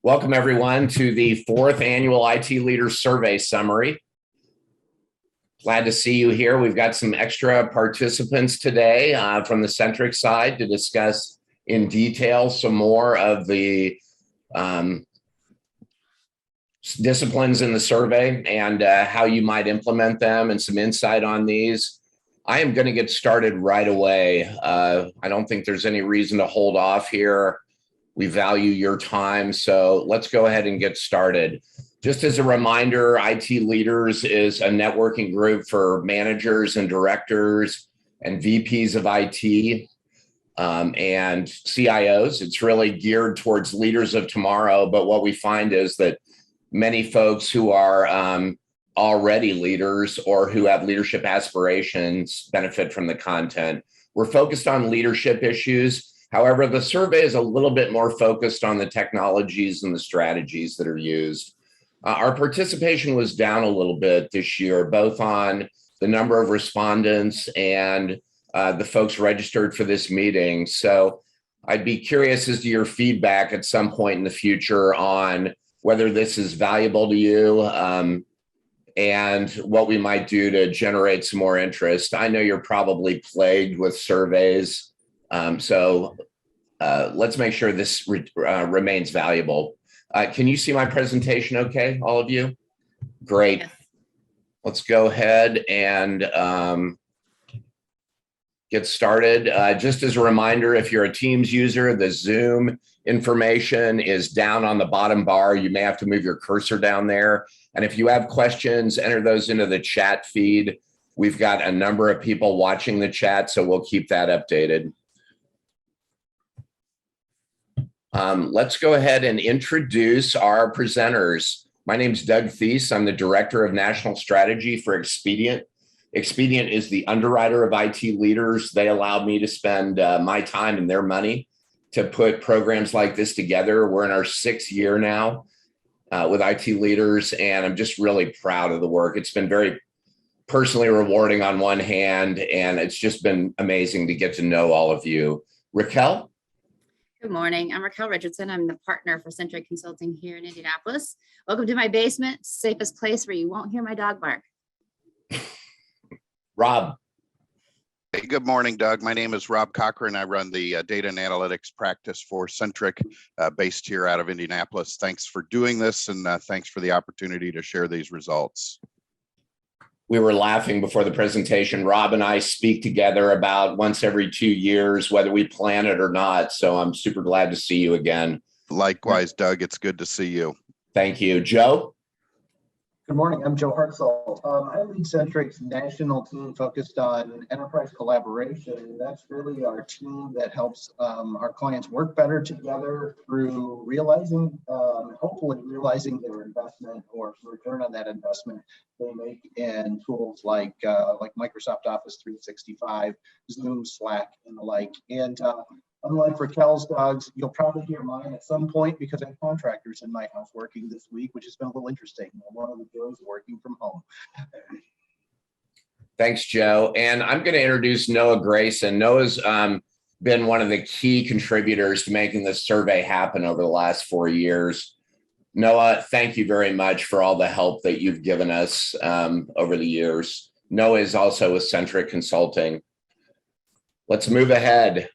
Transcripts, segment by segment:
Welcome, everyone, to the fourth annual IT Leaders Survey Summary. Glad to see you here. We've got some extra participants today from the Centric side to discuss in detail some more of the disciplines in the survey and how you might implement them and some insight on these. I am going to get started right away. I don't think there's any reason to hold off here. We value your time, so let's go ahead and get started. Just as a reminder, IT Leaders is a networking group for managers and directors and VPs of IT and CIOs. It's really geared towards leaders of tomorrow, but what we find is that many folks who are already leaders or who have leadership aspirations benefit from the content. We're focused on leadership issues. However, the survey is a little bit more focused on the technologies and the strategies that are used. Our participation was down a little bit this year, both on the number of respondents and the folks registered for this meeting. So I'd be curious as to your feedback at some point in the future on whether this is valuable to you and what we might do to generate some more interest. I know you're probably plagued with surveys. So let's make sure this remains valuable. Can you see my presentation okay, all of you? Great. Yes. Let's go ahead and get started. Just as a reminder, if you're a Teams user, the Zoom information is down on the bottom bar. You may have to move your cursor down there. And if you have questions, enter those into the chat feed. We've got a number of people watching the chat, so we'll keep that updated. Let's go ahead and introduce our presenters. My name is Doug Theis. I'm the Director of National Strategy for Expedient. Expedient is the underwriter of IT Leaders. They allowed me to spend my time and their money to put programs like this together. We're in our 6th year now with IT Leaders, and I'm just really proud of the work. It's been very personally rewarding on one hand, and it's just been amazing to get to know all of you. Raquel? Good morning. I'm Raquel Richardson. I'm the partner for Centric Consulting here in Indianapolis. Welcome to my basement, safest place where you won't hear my dog bark. Rob. Hey, good morning, Doug. My name is Rob Cochran. I run the data and analytics practice for Centric, based here out of Indianapolis. Thanks for doing this, and thanks for the opportunity to share these results. We were laughing before the presentation. Rob and I speak together about once every 2 years, whether we plan it or not. So I'm super glad to see you again. Likewise, Doug, it's good to see you. Thank you. Joe? Good morning. I'm Joe Hartzell. I lead Centric's national team focused on enterprise collaboration. And that's really our team that helps our clients work better together through realizing, hopefully realizing their investment or return on that investment they make in tools like Microsoft Office 365, Zoom, Slack, and the like. And unlike Raquel's dogs, you'll probably hear mine at some point because I have contractors in my house working this week, which has been a little interesting. One of the joys of working from home. Thanks, Joe. And I'm going to introduce Noah Grayson. Noah's been one of the key contributors to making this survey happen over the last 4 years. Noah, thank you very much for all the help that you've given us over the years. Noah is also with Centric Consulting. Let's move ahead.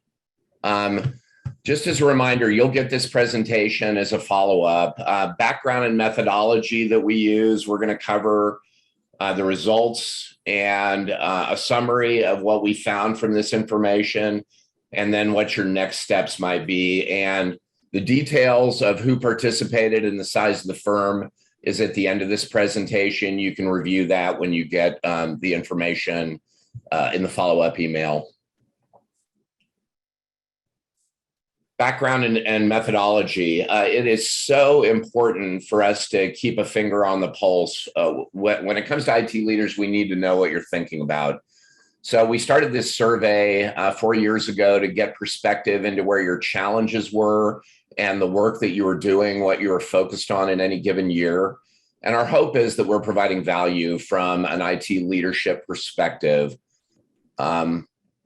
Just as a reminder, you'll get this presentation as a follow-up. Background and methodology that we use, we're going to cover the results and a summary of what we found from this information, and then what your next steps might be. And the details of who participated and the size of the firm is at the end of this presentation. You can review that when you get the information in the follow-up email. Background and methodology. It is so important for us to keep a finger on the pulse. When it comes to IT leaders, we need to know what you're thinking about. So we started this survey 4 years ago to get perspective into where your challenges were and the work that you were doing, what you were focused on in any given year. And our hope is that we're providing value from an IT leadership perspective.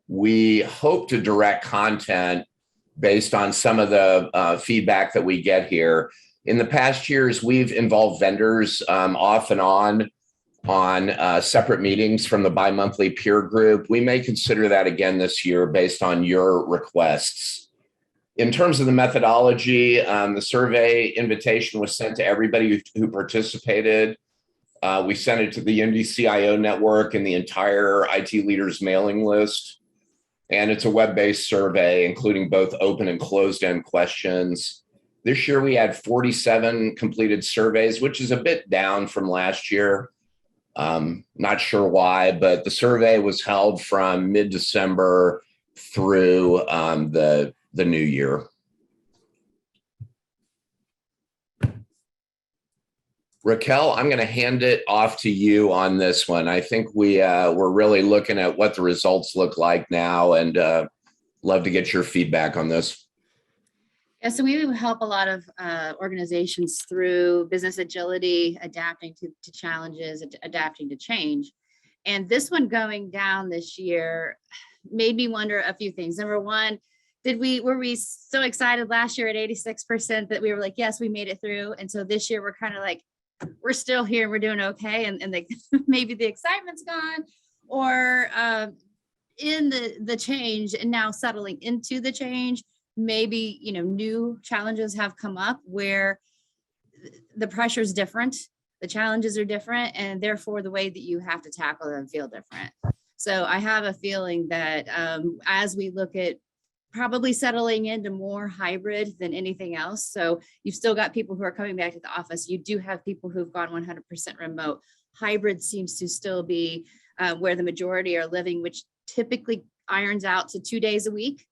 We hope to direct content based on some of the feedback that we get here. In the past years, we've involved vendors off and on separate meetings from the bi-monthly peer group. We may consider that again this year based on your requests. In terms of the methodology, the survey invitation was sent to everybody who participated. We sent it to the NDCIO network and the entire IT leaders mailing list. And it's a web-based survey, including both open and closed-end questions. This year, we had 47 completed surveys, which is a bit down from last year. Not sure why, but the survey was held from mid-December through the new year. Raquel, I'm going to hand it off to you on this one. I think we're really looking at what the results look like now, and love to get your feedback on this. Yeah, so we help a lot of organizations through business agility, adapting to challenges, adapting to change. And this one going down this year made me wonder a few things. Number one, were we so excited last year at 86% that we were like, yes, we made it through. And so this year we're kind of like, we're still here, we're doing okay. And maybe the excitement's gone, or in the change and now settling into the change, maybe, new challenges have come up where the pressure is different, the challenges are different, and therefore the way that you have to tackle them feel different. So I have a feeling that as we look at probably settling into more hybrid than anything else. So you've still got people who are coming back to the office. You do have people who've gone 100% remote. Hybrid seems to still be where the majority are living, which typically irons out to 2 days a week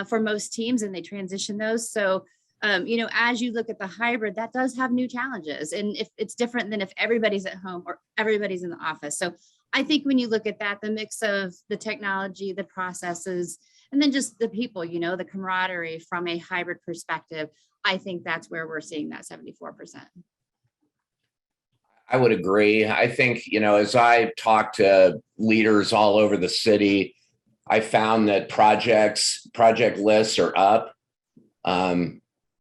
for most teams, and they transition those. So, as you look at the hybrid, that does have new challenges. And if it's different than if everybody's at home or everybody's in the office. So I think when you look at that, the mix of the technology, the processes, and then just the people, the camaraderie from a hybrid perspective, I think that's where we're seeing that 74%. I would agree. I think, as I talk to leaders all over the city, I found that project lists are up.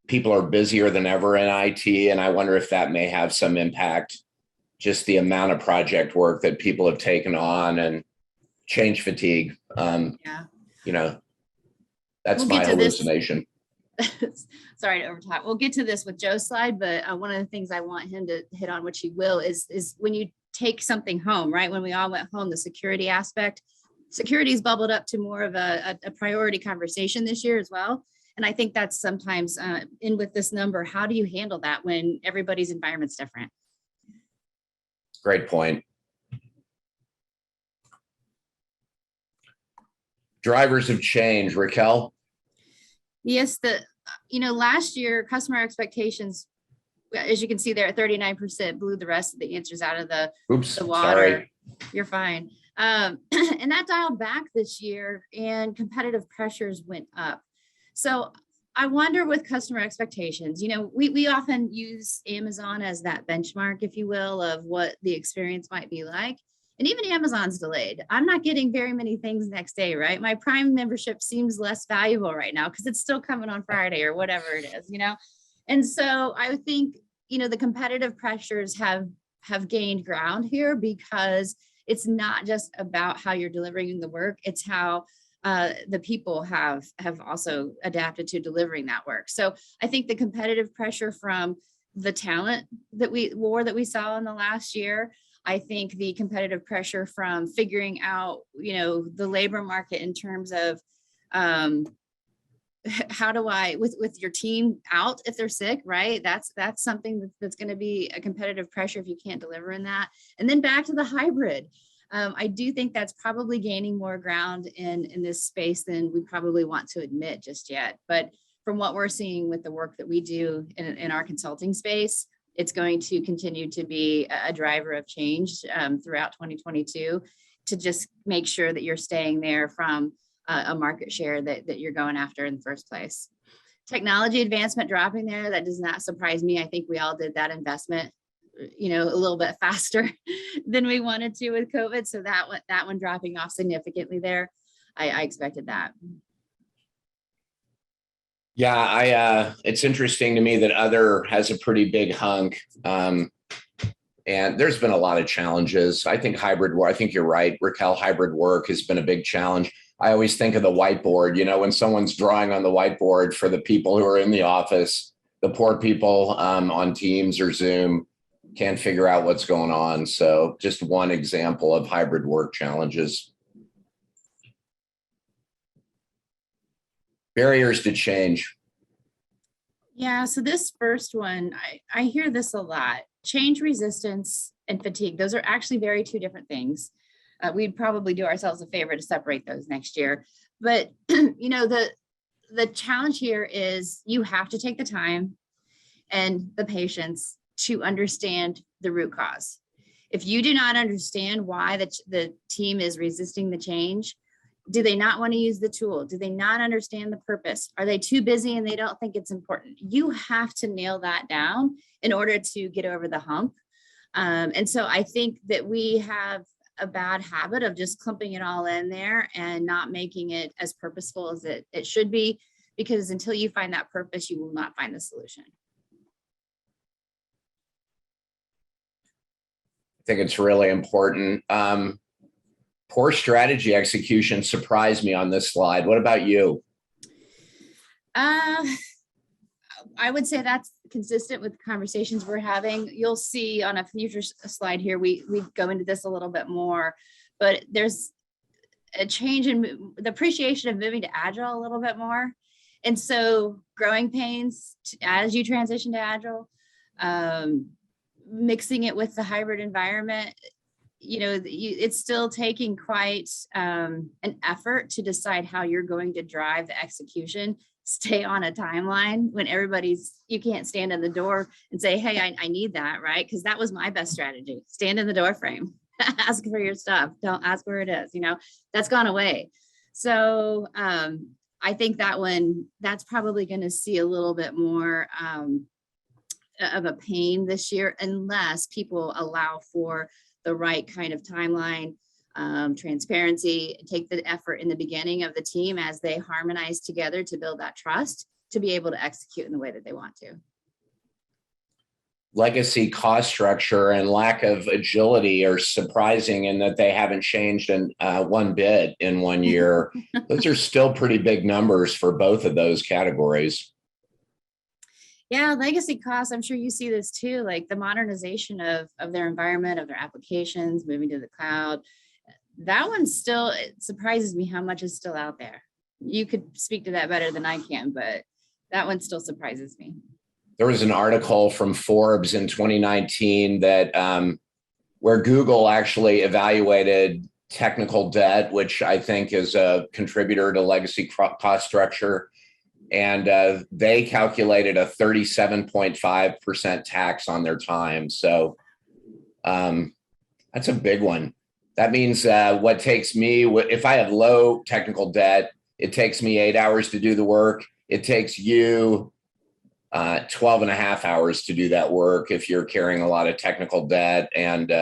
People are busier than ever in IT, and I wonder if that may have some impact, just the amount of project work that people have taken on and change fatigue. That's my hallucination. Sorry to overtalk. We'll get to this with Joe's slide, but one of the things I want him to hit on, which he will, is when you take something home, right? When we all went home, the security aspect, security's bubbled up to more of a priority conversation this year as well. And I think that's sometimes in with this number, how do you handle that when everybody's environment's different? Great point. Drivers of change, Raquel. Yes, last year, customer expectations, as you can see there at 39%, blew the rest of the answers out of the water. Sorry. You're fine. And that dialed back this year, and competitive pressures went up. So I wonder with customer expectations, we often use Amazon as that benchmark, if you will, of what the experience might be like. And even Amazon's delayed. I'm not getting very many things next day, right? My Prime membership seems less valuable right now because it's still coming on Friday or whatever it is, And so I think, the competitive pressures have gained ground here, because it's not just about how you're delivering the work, it's how the people have also adapted to delivering that work. So I think the competitive pressure from the talent war that we saw in the last year, I think the competitive pressure from figuring out, the labor market in terms of how do I, with your team out if they're sick, right? That's something that's going to be a competitive pressure if you can't deliver in that. And then back to the hybrid. I do think that's probably gaining more ground in this space than we probably want to admit just yet. But from what we're seeing with the work that we do in our consulting space, it's going to continue to be a driver of change throughout 2022 to just make sure that you're staying there from a market share that you're going after in the first place. Technology advancement dropping there, that does not surprise me. I think we all did that investment, a little bit faster than we wanted to with COVID. So that one dropping off significantly there. I expected that. Yeah, it's interesting to me that other has a pretty big hunk. And there's been a lot of challenges. I think hybrid work, I think you're right, Raquel, hybrid work has been a big challenge. I always think of the whiteboard, when someone's drawing on the whiteboard for the people who are in the office, the poor people on Teams or Zoom can't figure out what's going on. So just one example of hybrid work challenges. Barriers to change. Yeah, so this first one, I hear this a lot. Change resistance and fatigue, those are actually very two different things. We'd probably do ourselves a favor to separate those next year. But the challenge here is you have to take the time and the patience to understand the root cause. If you do not understand why the team is resisting the change, do they not want to use the tool? Do they not understand the purpose? Are they too busy and they don't think it's important? You have to nail that down in order to get over the hump. And so I think that we have a bad habit of just clumping it all in there and not making it as purposeful as it should be, because until you find that purpose, you will not find the solution. I think it's really important. Poor strategy execution surprised me on this slide. What about you? I would say that's consistent with conversations we're having. You'll see on a future slide here, we go into this a little bit more, but there's a change in the appreciation of moving to Agile a little bit more. And so growing pains as you transition to Agile, mixing it with the hybrid environment, it's still taking quite an effort to decide how you're going to drive the execution, stay on a timeline when you can't stand in the door and say, hey, I need that, right? Because that was my best strategy. Stand in the door frame, ask for your stuff. Don't ask where it is, that's gone away. So I think that's probably going to see a little bit more of a pain this year, unless people allow for the right kind of timeline, transparency, take the effort in the beginning of the team as they harmonize together to build that trust to be able to execute in the way that they want to. Legacy cost structure and lack of agility are surprising in that they haven't changed in one bit in 1 year. Those are still pretty big numbers for both of those categories. Yeah, legacy costs, I'm sure you see this too, like the modernization of their environment, of their applications, moving to the cloud. That one still, it surprises me how much is still out there. You could speak to that better than I can, but that one still surprises me. There was an article from Forbes in 2019 that where Google actually evaluated technical debt, which I think is a contributor to legacy cost structure. And they calculated a 37.5% tax on their time. So that's a big one. That means what takes me, if I have low technical debt, it takes me 8 hours to do the work. It takes you 12 and a half hours to do that work if you're carrying a lot of technical debt and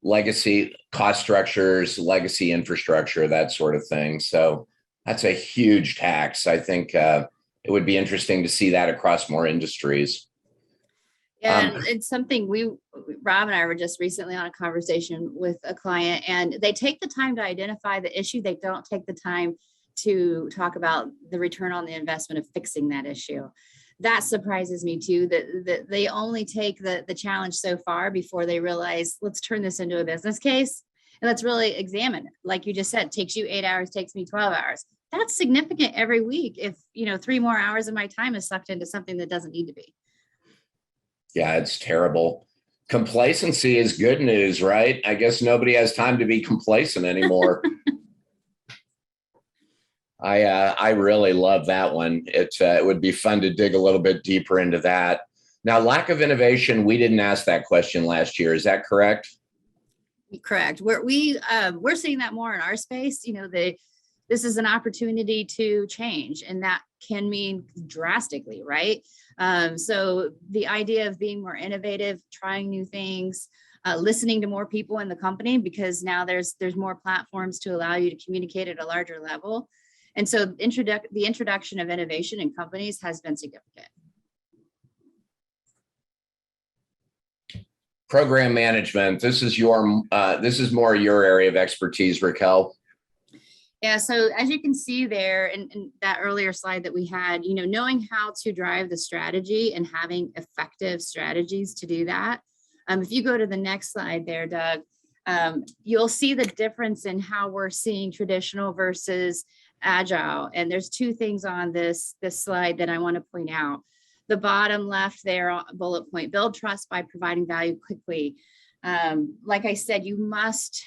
legacy cost structures, legacy infrastructure, that sort of thing. So that's a huge tax. I think it would be interesting to see that across more industries. Yeah, and it's something Rob and I were just recently on a conversation with a client, and they take the time to identify the issue. They don't take the time to talk about the return on the investment of fixing that issue. That surprises me too, that they only take the challenge so far before they realize, let's turn this into a business case and let's really examine it. Like you just said, takes you 8 hours, takes me 12 hours. That's significant every week if 3 more hours of my time is sucked into something that doesn't need to be. Yeah, it's terrible. Complacency is good news, right? I guess nobody has time to be complacent anymore. I really love that one. It would be fun to dig a little bit deeper into that. Now, lack of innovation, we didn't ask that question last year. Is that correct? Correct. We're seeing that more in our space. This is an opportunity to change, and that can mean drastically, right? So the idea of being more innovative, trying new things, listening to more people in the company, because now there's more platforms to allow you to communicate at a larger level. And so the introduction of innovation in companies has been significant. Program management. This is more your area of expertise, Raquel. Yeah, so as you can see there in that earlier slide that we had, knowing how to drive the strategy and having effective strategies to do that. If you go to the next slide there, Doug, you'll see the difference in how we're seeing traditional versus agile. And there's two things on this slide that I want to point out. The bottom left there, bullet point, build trust by providing value quickly. Like I said, you must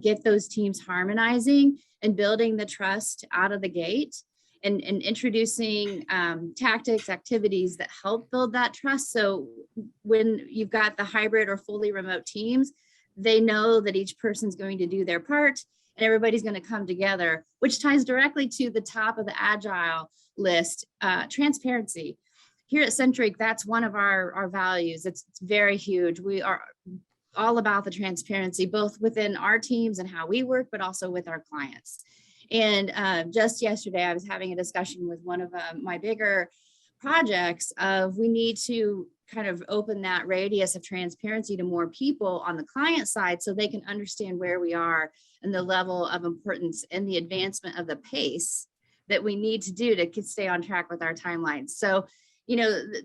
get those teams harmonizing and building the trust out of the gate and introducing tactics, activities that help build that trust. So when you've got the hybrid or fully remote teams, they know that each person's going to do their part and everybody's going to come together, which ties directly to the top of the agile list, transparency. Here at Centric, that's one of our values. It's very huge. We are all about the transparency, both within our teams and how we work, but also with our clients. And just yesterday, I was having a discussion with one of my bigger projects of we need to kind of open that radius of transparency to more people on the client side so they can understand where we are and the level of importance and the advancement of the pace that we need to do to stay on track with our timelines. So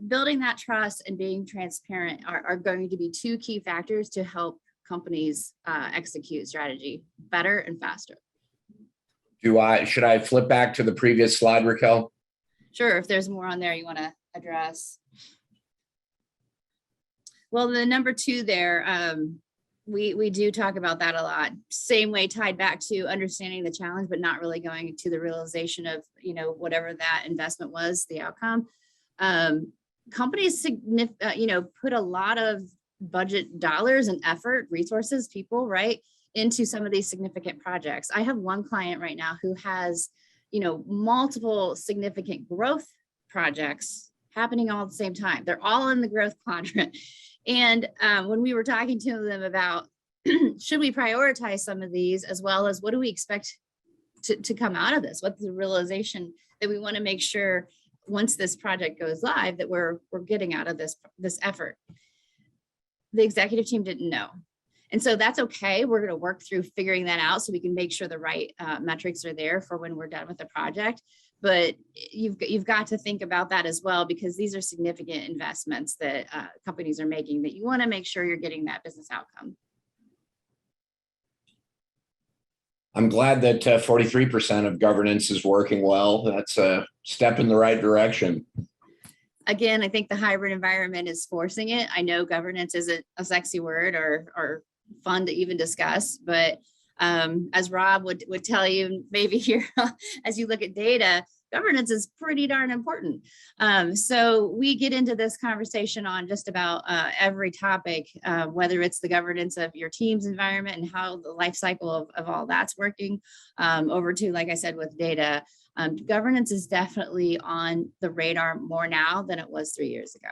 building that trust and being transparent are going to be two key factors to help companies execute strategy better and faster. Should I flip back to the previous slide, Raquel? Sure, if there's more on there you want to address. Well, the number 2 there, we do talk about that a lot. Same way, tied back to understanding the challenge, but not really going to the realization of, whatever that investment was, the outcome. Companies, put a lot of budget dollars and effort, resources, people, right, into some of these significant projects. I have one client right now who has, multiple significant growth projects happening all at the same time. They're all in the growth quadrant. And when we were talking to them about, should we prioritize some of these, as well as what do we expect to come out of this? What's the realization that we want to make sure once this project goes live that we're getting out of this effort? The executive team didn't know. And so that's okay. We're going to work through figuring that out so we can make sure the right metrics are there for when we're done with the project. But you've got to think about that as well, because these are significant investments that companies are making that you want to make sure you're getting that business outcome. I'm glad that 43% of governance is working well. That's a step in the right direction. Again, I think the hybrid environment is forcing it. I know governance isn't a sexy word or fun to even discuss, but as Rob would tell you, maybe here, as you look at data, governance is pretty darn important. So we get into this conversation on just about every topic, whether it's the governance of your team's environment and how the life cycle of all that's working, over to, like I said, with data. Governance is definitely on the radar more now than it was 3 years ago.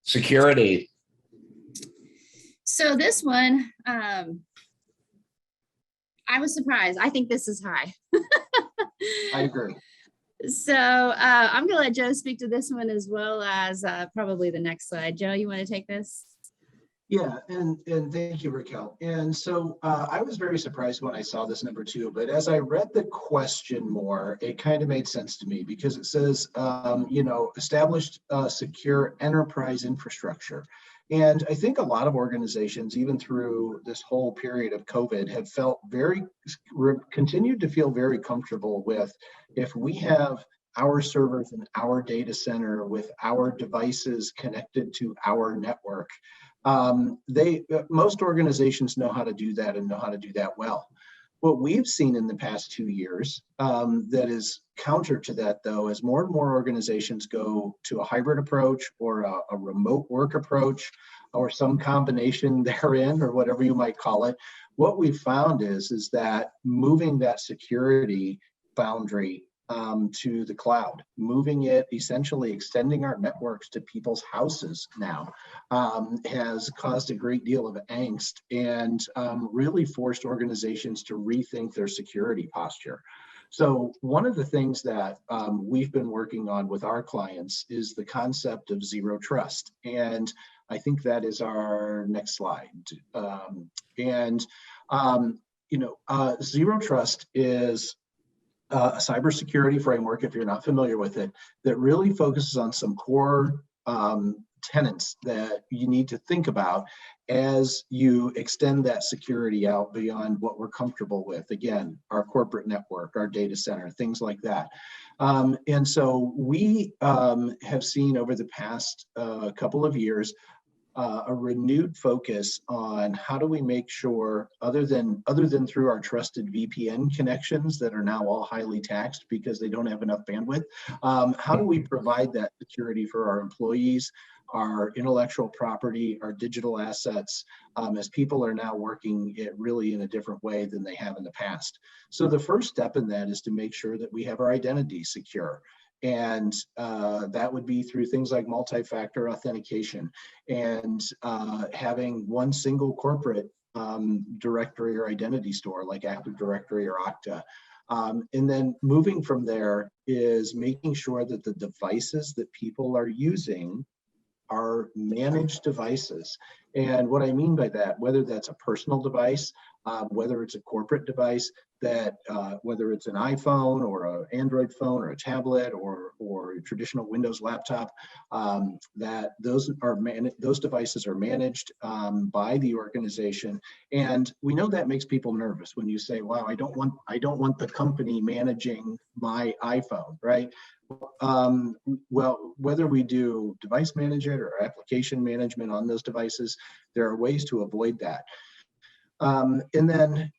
Security. So this one, I was surprised. I think this is high. I agree. So I'm going to let Joe speak to this one as well as probably the next slide. Joe, you want to take this? Yeah, and thank you, Raquel. And so I was very surprised when I saw this number 2, but as I read the question more, it kind of made sense to me because it says, established secure enterprise infrastructure. And I think a lot of organizations, even through this whole period of COVID, have felt continued to feel very comfortable with, if we have our servers in our data center with our devices connected to our network, most organizations know how to do that and know how to do that well. What we've seen in the past 2 years that is counter to that, though, as more and more organizations go to a hybrid approach or a remote work approach or some combination therein, or whatever you might call it, what we've found is that moving that security boundary to the cloud, moving it, essentially extending our networks to people's houses now, has caused a great deal of angst and really forced organizations to rethink their security posture. So one of the things that we've been working on with our clients is the concept of zero trust. And I think that is our next slide. Zero trust is a cybersecurity framework, if you're not familiar with it, that really focuses on some core tenets that you need to think about as you extend that security out beyond what we're comfortable with. Again, our corporate network, our data center, things like that. And so we have seen over the past couple of years a renewed focus on how do we make sure, other than through our trusted VPN connections that are now all highly taxed because they don't have enough bandwidth, how do we provide that security for our employees, our intellectual property, our digital assets, as people are now working it really in a different way than they have in the past. So the first step in that is to make sure that we have our identity secure. And that would be through things like multi-factor authentication and having one single corporate directory or identity store like Active Directory or Okta. And then moving from there is making sure that the devices that people are using are managed devices. And what I mean by that, whether that's a personal device, whether it's a corporate device, that whether it's an iPhone or an Android phone or a tablet or a traditional Windows laptop, that those devices are managed by the organization. And we know that makes people nervous when you say, wow, I don't want the company managing my iPhone, right? Well, whether we do device management or application management on those devices, there are ways to avoid that. And then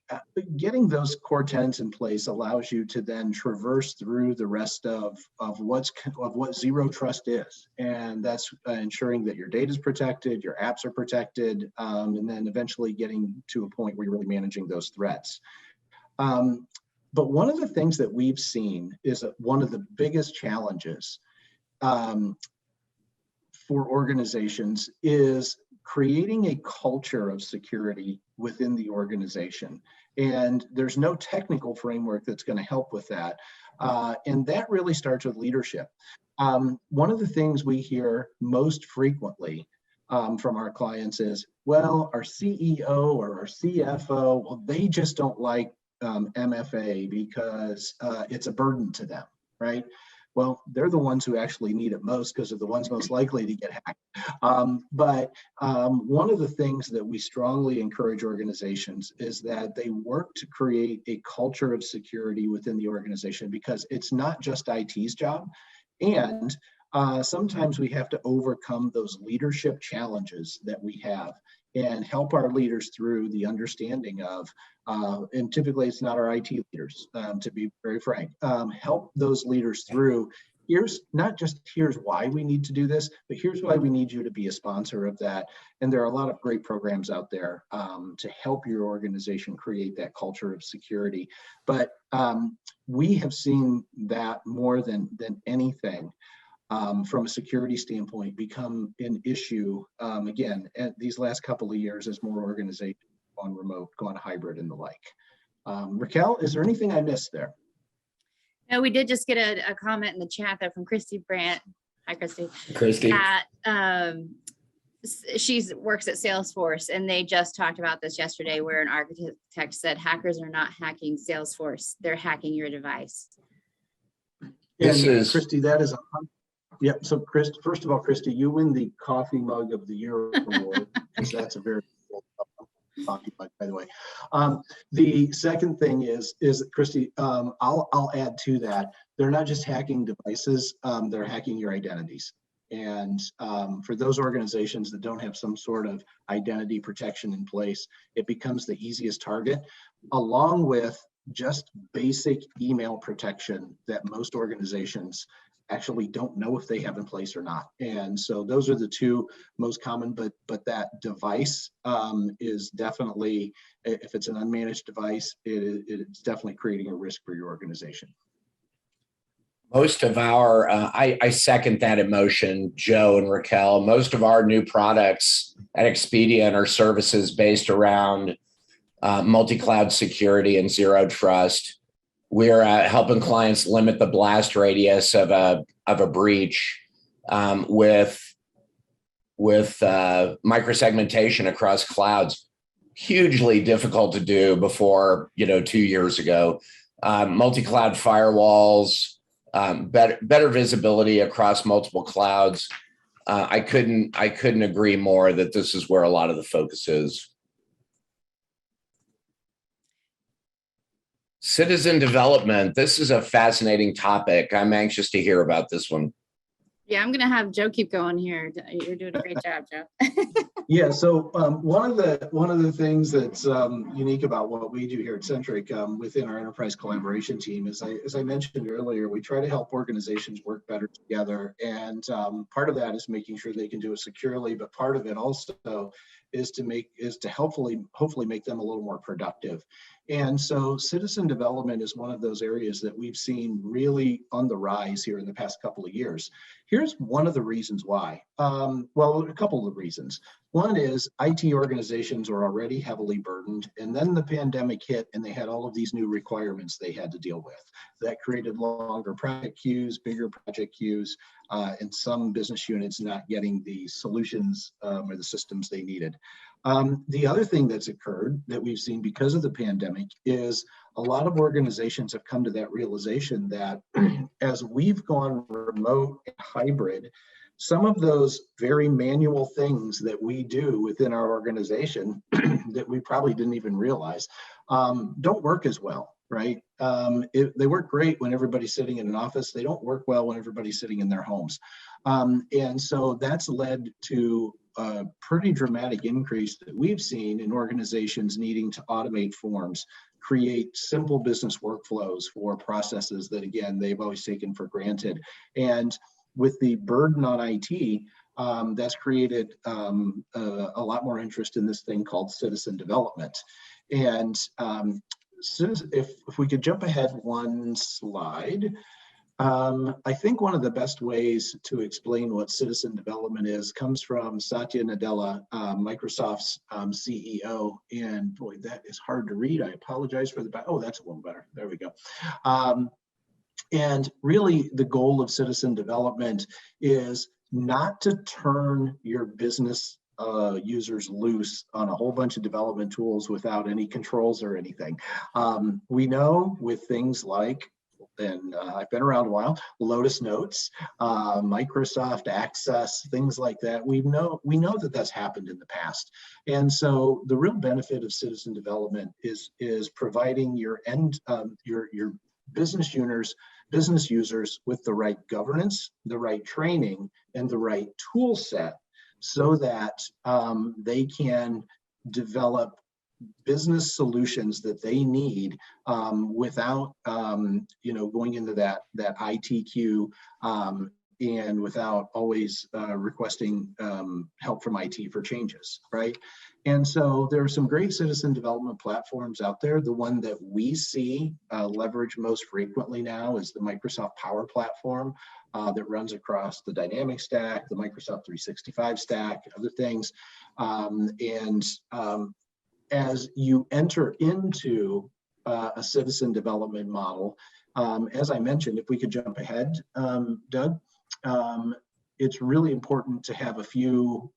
getting those core tenets in place allows you to then traverse through the rest of what zero trust is. And that's ensuring that your data is protected, your apps are protected, and then eventually getting to a point where you're really managing those threats. But one of the things that we've seen is that one of the biggest challenges for organizations is creating a culture of security within the organization. And there's no technical framework that's going to help with that. And that really starts with leadership. One of the things we hear most frequently from our clients is, well, our CEO or our CFO, well, they just don't like MFA because it's a burden to them, right? Well, they're the ones who actually need it most because they're the ones most likely to get hacked. But one of the things that we strongly encourage organizations is that they work to create a culture of security within the organization, because it's not just IT's job. And sometimes we have to overcome those leadership challenges that we have and help our leaders through the understanding of, and typically it's not our IT leaders, to be very frank, help those leaders through, here's why we need to do this, but here's why we need you to be a sponsor of that. And there are a lot of great programs out there to help your organization create that culture of security. But we have seen that more than anything, from a security standpoint, become an issue, again, at these last couple of years as more organizations gone remote, gone hybrid and the like. Raquel, is there anything I missed there? No, we did just get a comment in the chat there from Christy Brandt. Hi, Christy. Christy. She works at Salesforce, and they just talked about this yesterday, where an architect said hackers are not hacking Salesforce, they're hacking your device. Christy, that is yep. So, first of all, Christy, you win the Coffee Mug of the Year award, because that's a very cool coffee mug, by the way. The second thing is Christy, I'll add to that. They're not just hacking devices; they're hacking your identities. And for those organizations that don't have some sort of identity protection in place, it becomes the easiest target, along with just basic email protection that most organizations actually don't know if they have in place or not. And so those are the two most common, but that device is definitely, if it's an unmanaged device, it's definitely creating a risk for your organization. Most of our, I second that emotion, Joe and Raquel. Most of our new products at Expedient are services based around multi-cloud security and zero trust. We're helping clients limit the blast radius of a breach with microsegmentation across clouds. Hugely difficult to do before 2 years ago. Multi-cloud firewalls, better visibility across multiple clouds. I couldn't agree more that this is where a lot of the focus is. Citizen development. This is a fascinating topic. I'm anxious to hear about this one. Yeah, I'm gonna have Joe keep going here. You're doing a great job, Joe. Yeah, so one of the things that's unique about what we do here at Centric within our enterprise collaboration team is, as I mentioned earlier, we try to help organizations work better together, and part of that is making sure they can do it securely, but part of it also is to hopefully make them a little more productive. And so citizen development is one of those areas that we've seen really on the rise here in the past couple of years. Here's one of the reasons why. Well, a couple of reasons. One is IT organizations are already heavily burdened, and then the pandemic hit and they had all of these new requirements they had to deal with. That created longer project queues, bigger project queues, and some business units not getting the solutions or the systems they needed. The other thing that's occurred that we've seen because of the pandemic is a lot of organizations have come to that realization that as we've gone remote and hybrid, some of those very manual things that we do within our organization that we probably didn't even realize don't work as well, right? They work great when everybody's sitting in an office. They don't work well when everybody's sitting in their homes. And so that's led to a pretty dramatic increase that we've seen in organizations needing to automate forms, create simple business workflows for processes that, again, they've always taken for granted. And with the burden on IT, that's created a lot more interest in this thing called citizen development. And if we could jump ahead one slide, I think one of the best ways to explain what citizen development is comes from Satya Nadella, Microsoft's CEO. And boy, that is hard to read. I apologize for the back. Oh, that's a little better. There we go. And really, the goal of citizen development is not to turn your business users loose on a whole bunch of development tools without any controls or anything. We know with things like, and I've been around a while, Lotus Notes, Microsoft Access, things like that. We know that that's happened in the past. And so the real benefit of citizen development is providing your business users with the right governance, the right training, and the right tool set so that they can develop business solutions that they need without going into that IT queue and without always requesting help from IT for changes, right? And so there are some great citizen development platforms out there. The one that we see leveraged most frequently now is the Microsoft Power Platform that runs across the Dynamics stack, the Microsoft 365 stack, other things. As you enter into a citizen development model, as I mentioned, if we could jump ahead, Doug, it's really important to have a few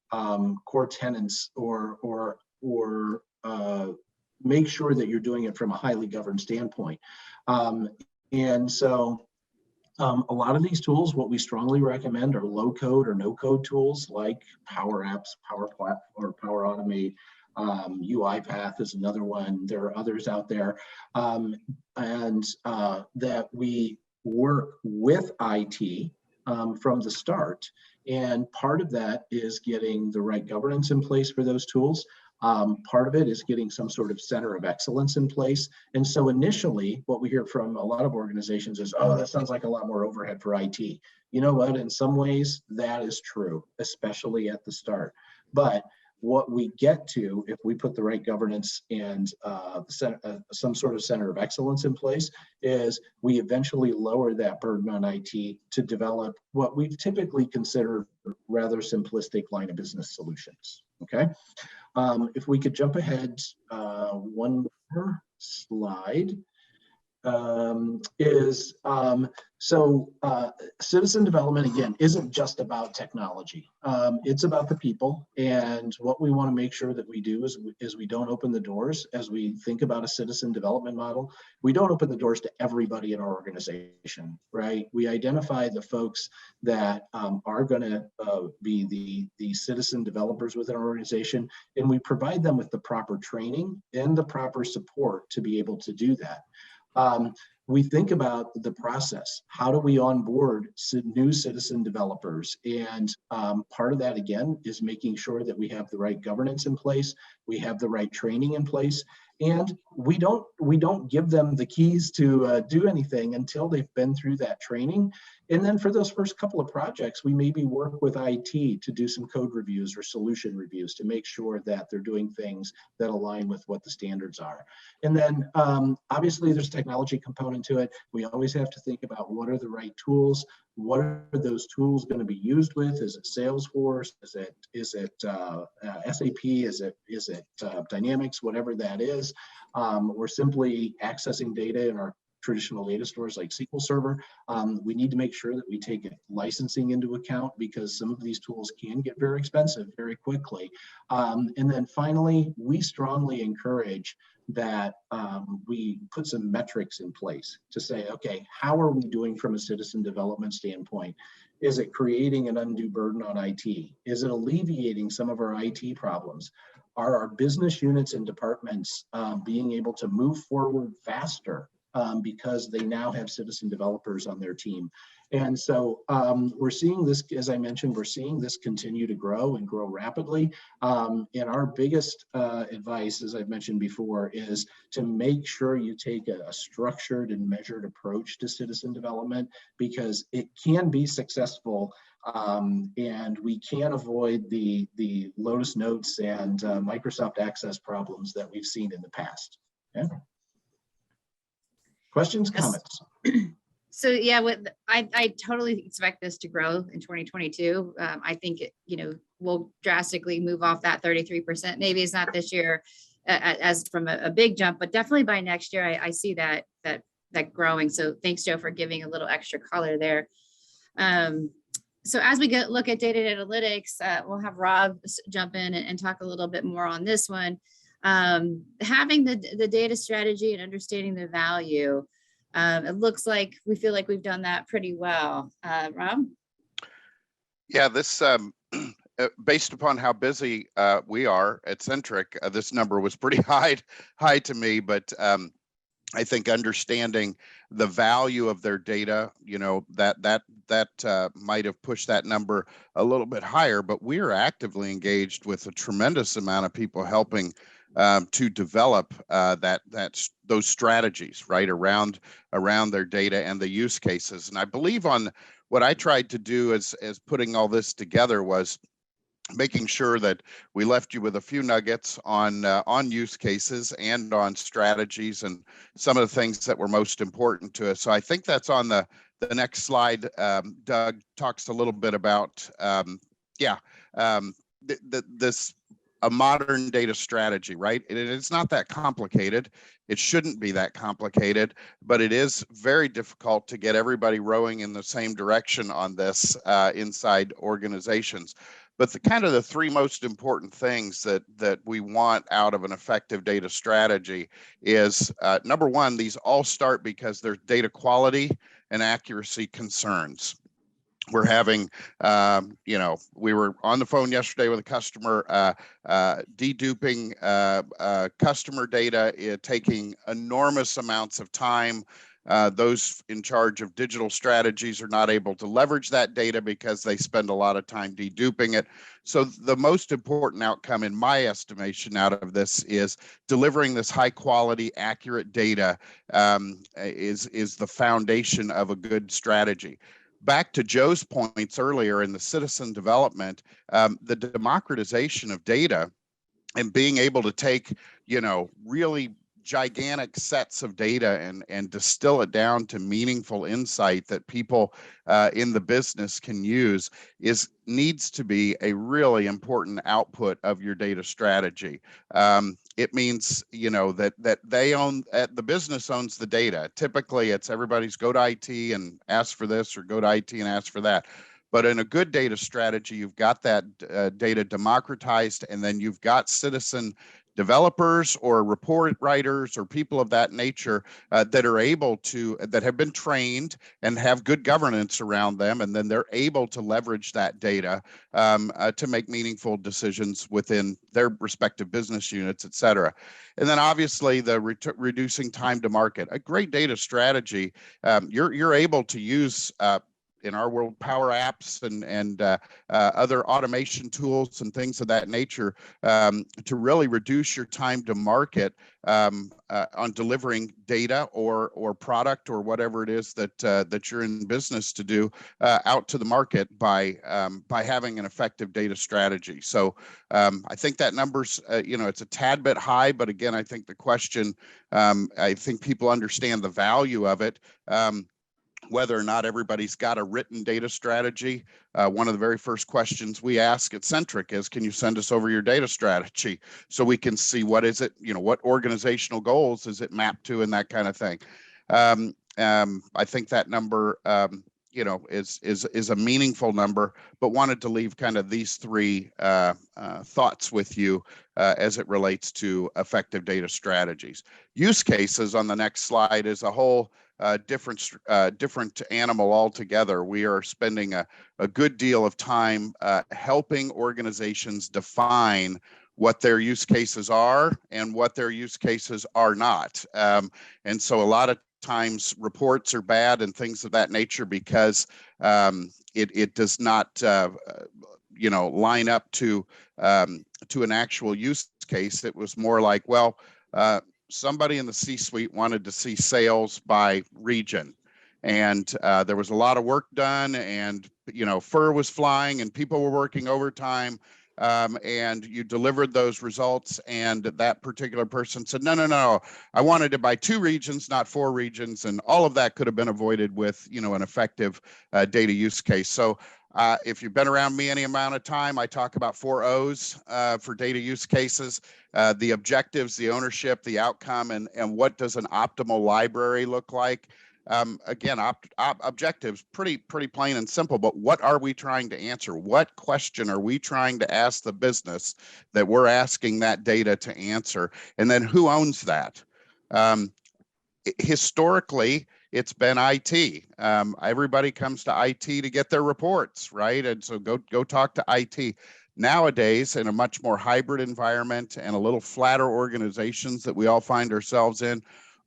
core tenets or make sure that you're doing it from a highly governed standpoint. And so a lot of these tools, what we strongly recommend are low code or no code tools like Power Apps, Power Platform, or Power Automate. UiPath is another one. There are others out there, and that we work with IT from the start. And part of that is getting the right governance in place for those tools. Part of it is getting some sort of center of excellence in place. And so initially, what we hear from a lot of organizations is, oh, that sounds like a lot more overhead for IT. You know what? In some ways, that is true, especially at the start. But What we get to, if we put the right governance and some sort of center of excellence in place, is we eventually lower that burden on IT to develop what we've typically considered rather simplistic line of business solutions. Okay, if we could jump ahead one more slide. Citizen development, again, isn't just about technology. It's about the people. And what we want to make sure that we do is we don't open the doors as we think about a citizen development model. We don't open the doors to everybody in our organization, right? We identify the folks that are going to be the citizen developers within our organization, and we provide them with the proper training and the proper support to be able to do that. We think about the process. How do we onboard new citizen developers? And part of that, again, is making sure that we have the right governance in place, we have the right training in place, and we don't give them the keys to do anything until they've been through that training. And then for those first couple of projects, we maybe work with IT to do some code reviews or solution reviews to make sure that they're doing things that align with what the standards are. And then obviously there's technology component to it. We always have to think about what are the right tools. What are those tools going to be used with? Is it Salesforce? Is it SAP? Is it Dynamics? Whatever that is, or simply accessing data in our traditional data stores like SQL Server. We need to make sure that we take licensing into account because some of these tools can get very expensive very quickly. And then finally, we strongly encourage that we put some metrics in place to say, okay, how are we doing from a citizen development standpoint? Is it creating an undue burden on IT? Is it alleviating some of our IT problems? Are our business units and departments being able to move forward faster because they now have citizen developers on their team? And so we're seeing this, as I mentioned, we're seeing this continue to grow and grow rapidly. And our biggest advice, as I've mentioned before, is to make sure you take a structured and measured approach to citizen development because it can be successful and we can avoid the Lotus Notes and Microsoft Access problems that we've seen in the past. Okay. Questions, comments? So yeah, I totally expect this to grow in 2022. I think we'll drastically move off that 33%. Maybe it's not this year as from a big jump, but definitely by next year, I see that growing. So thanks, Joe, for giving a little extra color there. So as we look at data analytics, we'll have Rob jump in and talk a little bit more on this one. Having the data strategy and understanding the value. It looks like we feel like we've done that pretty well. Rob? Yeah, this based upon how busy we are at Centric, this number was pretty high to me, but I think understanding the value of their data, that might have pushed that number a little bit higher, but we're actively engaged with a tremendous amount of people helping to develop those strategies right around their data and the use cases. And I believe on what I tried to do as putting all this together was making sure that we left you with a few nuggets on use cases and on strategies and some of the things that were most important to us. So I think that's on the next slide. Doug talks a little bit about this a modern data strategy, right? It's not that complicated. It shouldn't be that complicated, but it is very difficult to get everybody rowing in the same direction on this inside organizations. But the three most important things that we want out of an effective data strategy is number one, these all start because there's data quality and accuracy concerns. We're having, we were on the phone yesterday with a customer, deduping customer data, taking enormous amounts of time. Those in charge of digital strategies are not able to leverage that data because they spend a lot of time deduping it. So the most important outcome, in my estimation, out of this is delivering this high quality, accurate data is the foundation of a good strategy. back to Joe's points earlier in the citizen development, the democratization of data and being able to take, really gigantic sets of data and distill it down to meaningful insight that people in the business can use needs to be a really important output of your data strategy. It means, that they own, the business owns the data. Typically, it's everybody's go to IT and ask for this or go to IT and ask for that. But in a good data strategy, you've got that data democratized, and then you've got citizen developers or report writers or people of that nature that are able to, that have been trained and have good governance around them, and then they're able to leverage that data to make meaningful decisions within their respective business units, et cetera. And then obviously the reducing time to market. A great data strategy, you're able to use in our world, Power Apps and other automation tools and things of that nature to really reduce your time to market on delivering data or product or whatever it is that you're in business to do out to the market by having an effective data strategy. So I think that number's it's a tad bit high, but again, I think the question, I think people understand the value of it. Whether or not everybody's got a written data strategy, one of the very first questions we ask at Centric is, can you send us over your data strategy so we can see what is it, what organizational goals is it mapped to and that kind of thing. I think that number, is a meaningful number, but wanted to leave kind of these three thoughts with you as it relates to effective data strategies. Use cases on the next slide is a whole different animal altogether. We are spending a good deal of time helping organizations define what their use cases are and what their use cases are not. And so a lot of times reports are bad and things of that nature because it does not line up to an actual use case. It was more like, well, somebody in the C-suite wanted to see sales by region, and there was a lot of work done, and fur was flying and people were working overtime, and you delivered those results, and that particular person said, no, I wanted it by 2 regions, not 4 regions, and all of that could have been avoided with an effective data use case. So if you've been around me any amount of time, I talk about 4 O's for data use cases: the objectives, the ownership, the outcome, and what does an optimal library look like? Again, objectives, pretty plain and simple, but what are we trying to answer? What question are we trying to ask the business that we're asking that data to answer? And then who owns that? Historically, it's been IT. Everybody comes to IT to get their reports, right? And so go talk to IT. Nowadays, in a much more hybrid environment and a little flatter organizations that we all find ourselves in,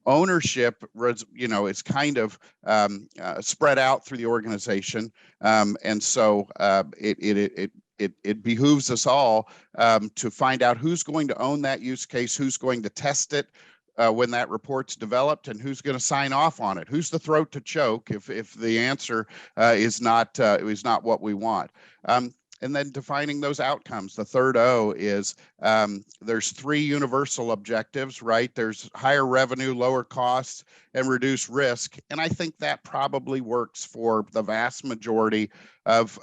ownership, is kind of spread out through the organization, and so it behooves us all to find out who's going to own that use case, who's going to test it when that report's developed, and who's going to sign off on it. Who's the throat to choke if the answer is not what we want. And then defining those outcomes. The third O is there's 3 universal objectives, right? There's higher revenue, lower costs, and reduce risk. And I think that probably works for the vast majority of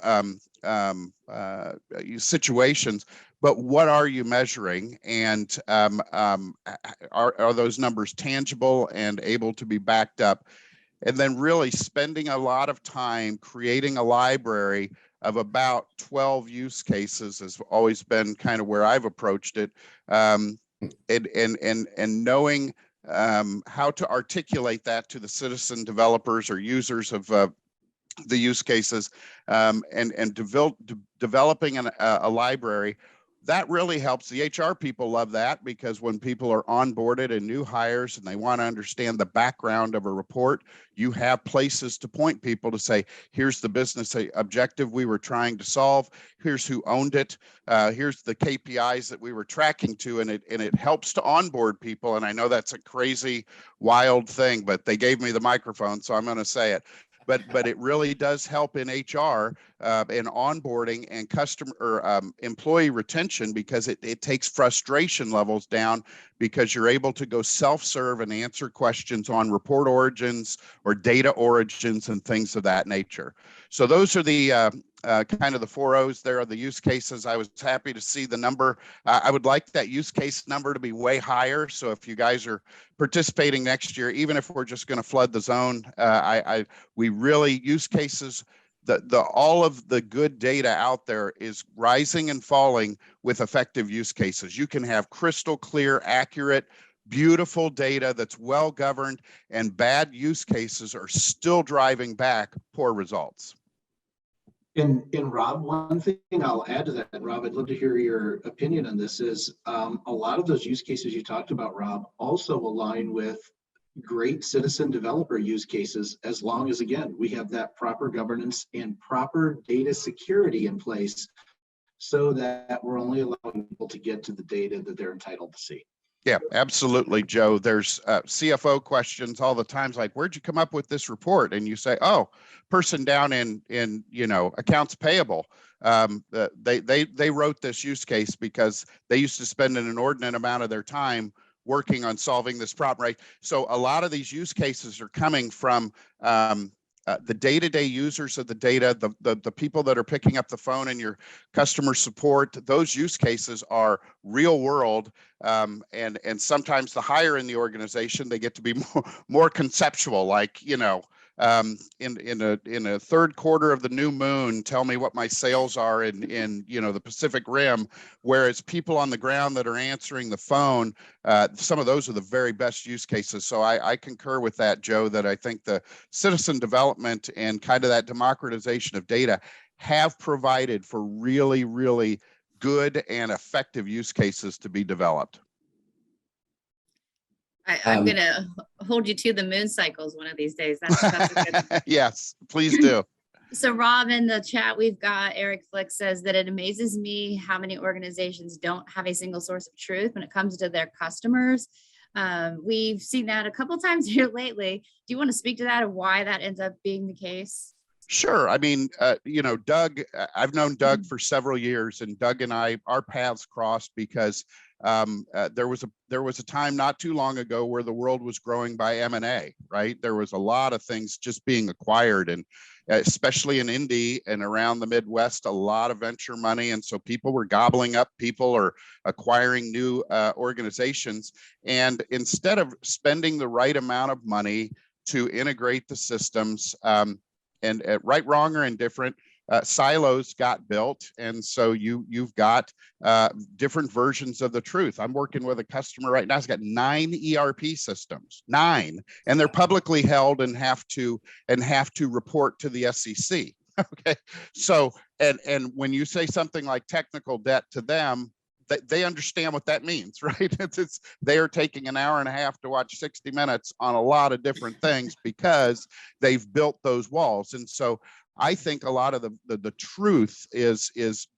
situations. But what are you measuring? And are those numbers tangible and able to be backed up? And then really spending a lot of time creating a library of about 12 use cases has always been kind of where I've approached it, and knowing how to articulate that to the citizen developers or users of the use cases, and developing a library. That really helps. The HR people love that, because when people are onboarded and new hires and they want to understand the background of a report, you have places to point people to say, here's the business objective we were trying to solve. Here's who owned it. Here's the KPIs that we were tracking to, and it helps to onboard people. And I know that's a crazy, wild thing, but they gave me the microphone, so I'm going to say it. but it really does help in HR and onboarding and customer or employee retention, because it takes frustration levels down, because you're able to go self-serve and answer questions on report origins or data origins and things of that nature. So those are the kind of the 4 O's there are the use cases. I was happy to see the number. I would like that use case number to be way higher. So if you guys are participating next year, even if we're just going to flood the zone, we really use cases. All of the good data out there is rising and falling with effective use cases. You can have crystal clear, accurate, beautiful data that's well governed, and bad use cases are still driving back poor results. And Rob, one thing I'll add to that, Rob, I'd love to hear your opinion on this, is a lot of those use cases you talked about, Rob, also align with great citizen developer use cases, as long as, again, we have that proper governance and proper data security in place, so that we're only allowing people to get to the data that they're entitled to see. Yeah, absolutely, Joe. There's CFO questions all the times, like, where'd you come up with this report? And you say, oh, person down in accounts payable. They wrote this use case because they used to spend an inordinate amount of their time working on solving this problem, right? So a lot of these use cases are coming from the day-to-day users of the data, the people that are picking up the phone and your customer support. Those use cases are real world, and sometimes the higher in the organization, they get to be more conceptual, like, in a third quarter of the new moon, tell me what my sales are in the Pacific Rim. Whereas people on the ground that are answering the phone, some of those are the very best use cases. So I concur with that, Joe, that I think the citizen development and kind of that democratization of data have provided for really, really good and effective use cases to be developed. I'm going to hold you to the moon cycles one of these days. That's a good. Yes, please do. So Rob, in the chat, we've got Eric Flick says that it amazes me how many organizations don't have a single source of truth when it comes to their customers. We've seen that a couple times here lately. Do you want to speak to that, and why that ends up being the case? Sure. I mean, Doug, I've known Doug for several years, and Doug and our paths crossed because there was a time not too long ago where the world was growing by M&A, right? There was a lot of things just being acquired, and especially in Indy and around the Midwest, a lot of venture money. And so people were gobbling up people or acquiring new organizations. And instead of spending the right amount of money to integrate the systems, and right, wrong, or indifferent, silos got built. And so you've got different versions of the truth. I'm working with a customer right now. He's got 9 ERP systems, 9, and they're publicly held and have to report to the SEC. Okay. So, and when you say something like technical debt to them, they understand what that means, right? They are taking an hour and a half to watch 60 Minutes on a lot of different things because they've built those walls. And so I think a lot of the truth is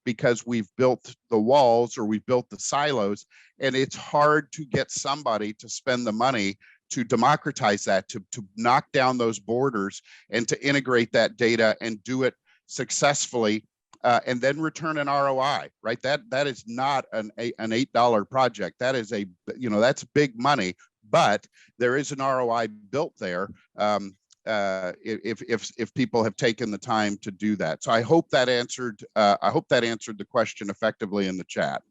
because we've built the walls, or we've built the silos, and it's hard to get somebody to spend the money to democratize that, to knock down those borders and to integrate that data and do it successfully. And then return an ROI, right? That is not an $8 project. That is that's big money, but there is an ROI built there if people have taken the time to do that. So I hope that answered the question effectively in the chat.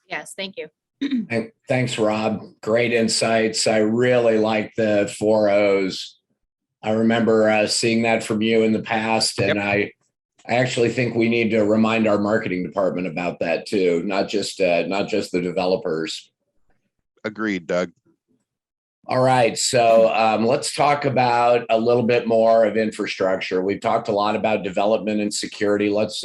Yes, thank you. Thanks, Rob. Great insights. I really like the 4 O's. I remember seeing that from you in the past, and I actually think we need to remind our marketing department about that too, not just the developers. Agreed, Doug. All right, so let's talk about a little bit more of infrastructure. We've talked a lot about development and security. Let's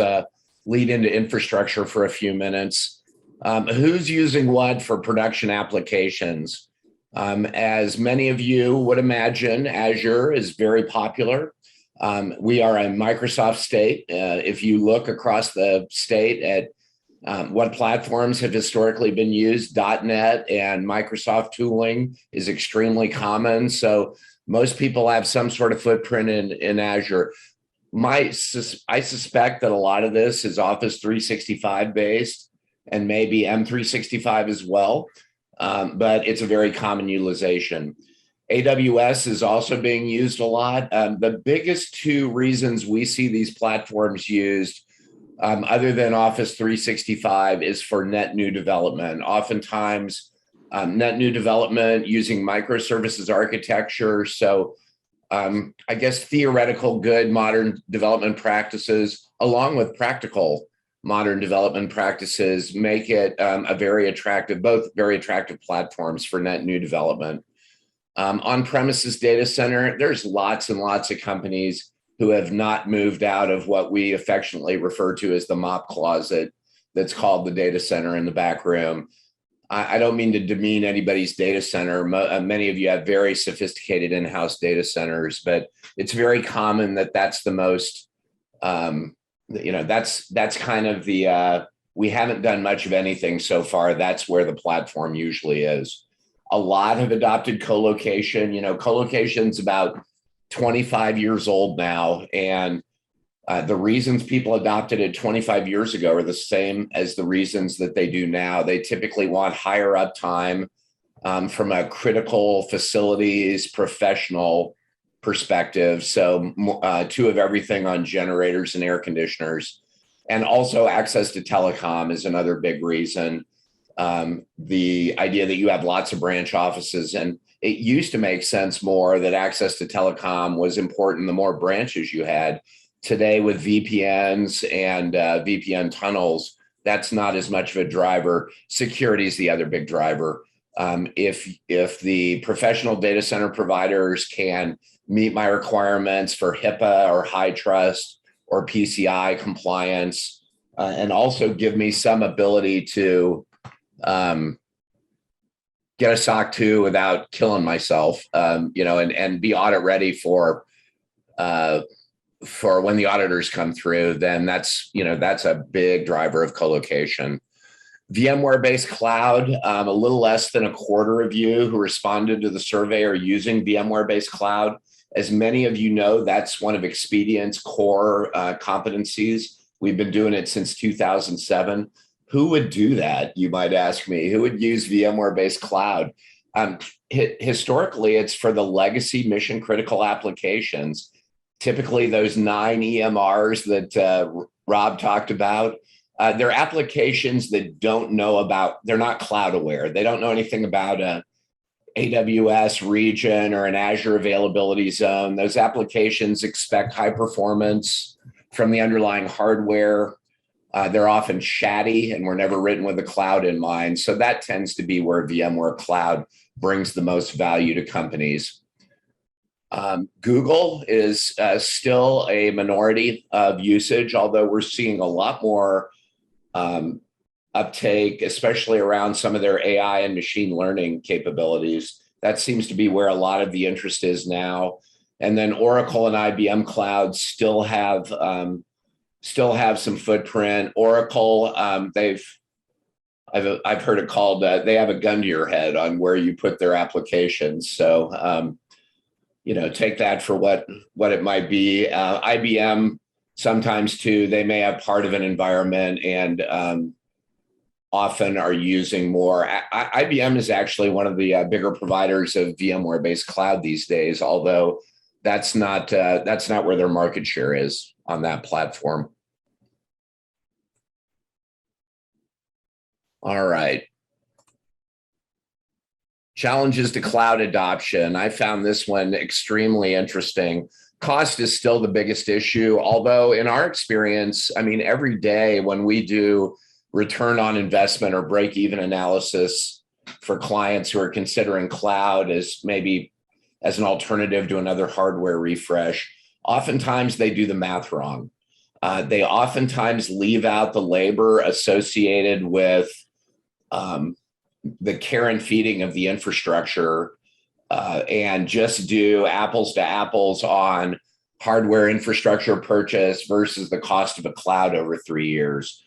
lead into infrastructure for a few minutes. Who's using what for production applications? As many of you would imagine, Azure is very popular. We are a Microsoft state. If you look across the state at What platforms have historically been used? .NET and Microsoft tooling is extremely common. So most people have some sort of footprint in Azure. I suspect that a lot of this is Office 365 based and maybe M365 as well, but it's a very common utilization. AWS is also being used a lot. The biggest two reasons we see these platforms used, other than Office 365, is for net new development. Oftentimes, net new development using microservices architecture. So I guess theoretical good modern development practices, along with practical modern development practices, make it both very attractive platforms for net new development. On-premises data center, there's lots and lots of companies who have not moved out of what we affectionately refer to as the mop closet that's called the data center in the back room. I don't mean to demean anybody's data center. Many of you have very sophisticated in-house data centers, but it's very common that that's the most, that's kind of the, we haven't done much of anything so far. That's where the platform usually is. A lot have adopted co-location. Co-location's about 25 years old now, and the reasons people adopted it 25 years ago are the same as the reasons that they do now. They typically want higher uptime from a critical facilities professional perspective. So two of everything on generators and air conditioners. And also access to telecom is another big reason. The idea that you have lots of branch offices, and it used to make sense more that access to telecom was important the more branches you had. Today with VPNs and VPN tunnels, that's not as much of a driver. Security is the other big driver. If the professional data center providers can meet my requirements for HIPAA or high trust or PCI compliance, and also give me some ability to get a SOC 2 without killing myself, and be audit ready for when the auditors come through, then that's a big driver of co-location. VMware-based cloud, a little less than a quarter of you who responded to the survey are using VMware-based cloud. As many of you know, that's one of Expedient's core competencies. We've been doing it since 2007. Who would do that, you might ask me? Who would use VMware-based cloud? Historically, it's for the legacy mission-critical applications. Typically, those 9 EMRs that Rob talked about, they're applications that they're not cloud aware. They don't know anything about a AWS region or an Azure availability zone. Those applications expect high performance from the underlying hardware. They're often chatty and were never written with the cloud in mind. So that tends to be where VMware Cloud brings the most value to companies. Google is still a minority of usage, although we're seeing a lot more uptake, especially around some of their AI and machine learning capabilities. That seems to be where a lot of the interest is now. And then Oracle and IBM Cloud still have some footprint. Oracle, I've heard it called, they have a gun to your head on where you put their applications. So, take that for what it might be. IBM sometimes too, they may have part of an environment and often are using more. IBM is actually one of the bigger providers of VMware-based cloud these days, although that's not where their market share is on that platform. All right. Challenges to cloud adoption. I found this one extremely interesting. Cost is still the biggest issue, although in our experience, every day when we do return on investment or break-even analysis for clients who are considering cloud as maybe as an alternative to another hardware refresh, oftentimes they do the math wrong. They oftentimes leave out the labor associated with the care and feeding of the infrastructure and just do apples to apples on hardware infrastructure purchase versus the cost of a cloud over 3 years.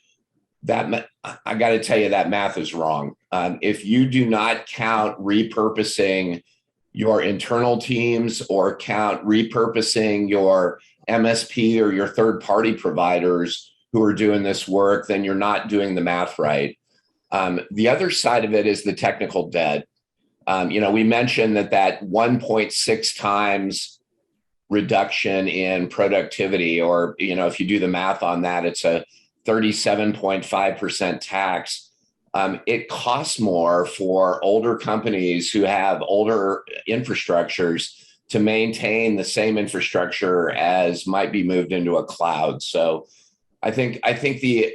I got to tell you that math is wrong. If you do not count repurposing your internal teams or count repurposing your MSP or your third-party providers who are doing this work, then you're not doing the math right. The other side of it is the technical debt. We mentioned that 1.6 times reduction in productivity, or, if you do the math on that, it's a 37.5% tax. It costs more for older companies who have older infrastructures to maintain the same infrastructure as might be moved into a cloud. So I think the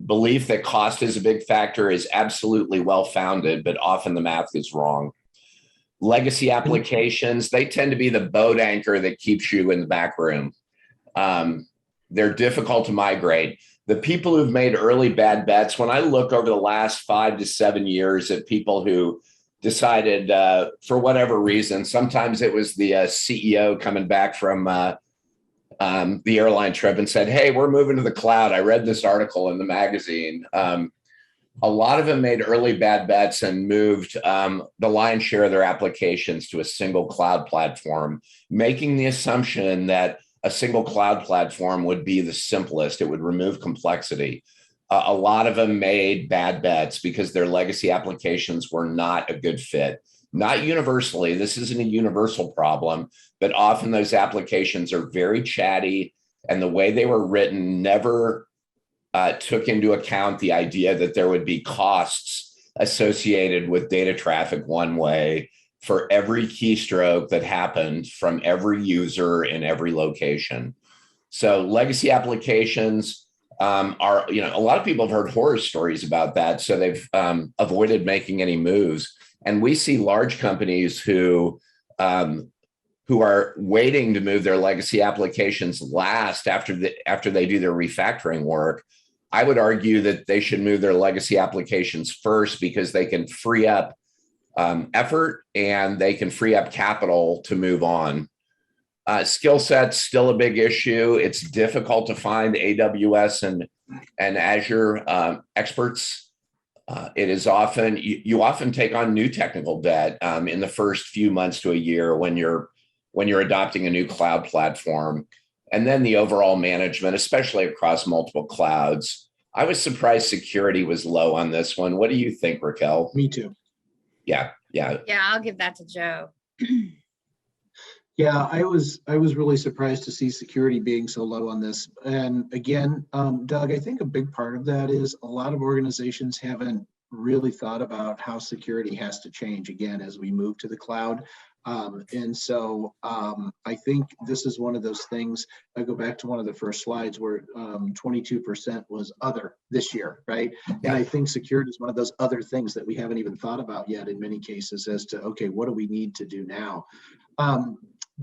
belief that cost is a big factor is absolutely well-founded, but often the math is wrong. Legacy applications, they tend to be the boat anchor that keeps you in the back room. They're difficult to migrate. The people who've made early bad bets, when I look over the last 5 to 7 years at people who decided for whatever reason, sometimes it was the CEO coming back from the airline trip and said, "Hey, we're moving to the cloud. I read this article in the magazine." A lot of them made early bad bets and moved the lion's share of their applications to a single cloud platform, making the assumption that a single cloud platform would be the simplest. It would remove complexity. A lot of them made bad bets because their legacy applications were not a good fit. Not universally. This isn't a universal problem, but often those applications are very chatty, and the way they were written never took into account the idea that there would be costs associated with data traffic one way for every keystroke that happened from every user in every location. So legacy applications are, a lot of people have heard horror stories about that. So they've avoided making any moves. And we see large companies who are waiting to move their legacy applications last after they do their refactoring work. I would argue that they should move their legacy applications first because they can free up effort and they can free up capital to move on. Skill sets still a big issue. It's difficult to find AWS and Azure experts. It is often you often take on new technical debt in the first few months to a year when you're adopting a new cloud platform. And then the overall management, especially across multiple clouds. I was surprised security was low on this one. What do you think, Raquel? Me too. Yeah. Yeah, I'll give that to Joe. Yeah, I was really surprised to see security being so low on this. And again, Doug, I think a big part of that is a lot of organizations haven't really thought about how security has to change again as we move to the cloud. And so I think this is one of those things. I go back to one of the first slides where 22% was other this year, right? Yeah. And I think security is one of those other things that we haven't even thought about yet in many cases as to, okay, what do we need to do now?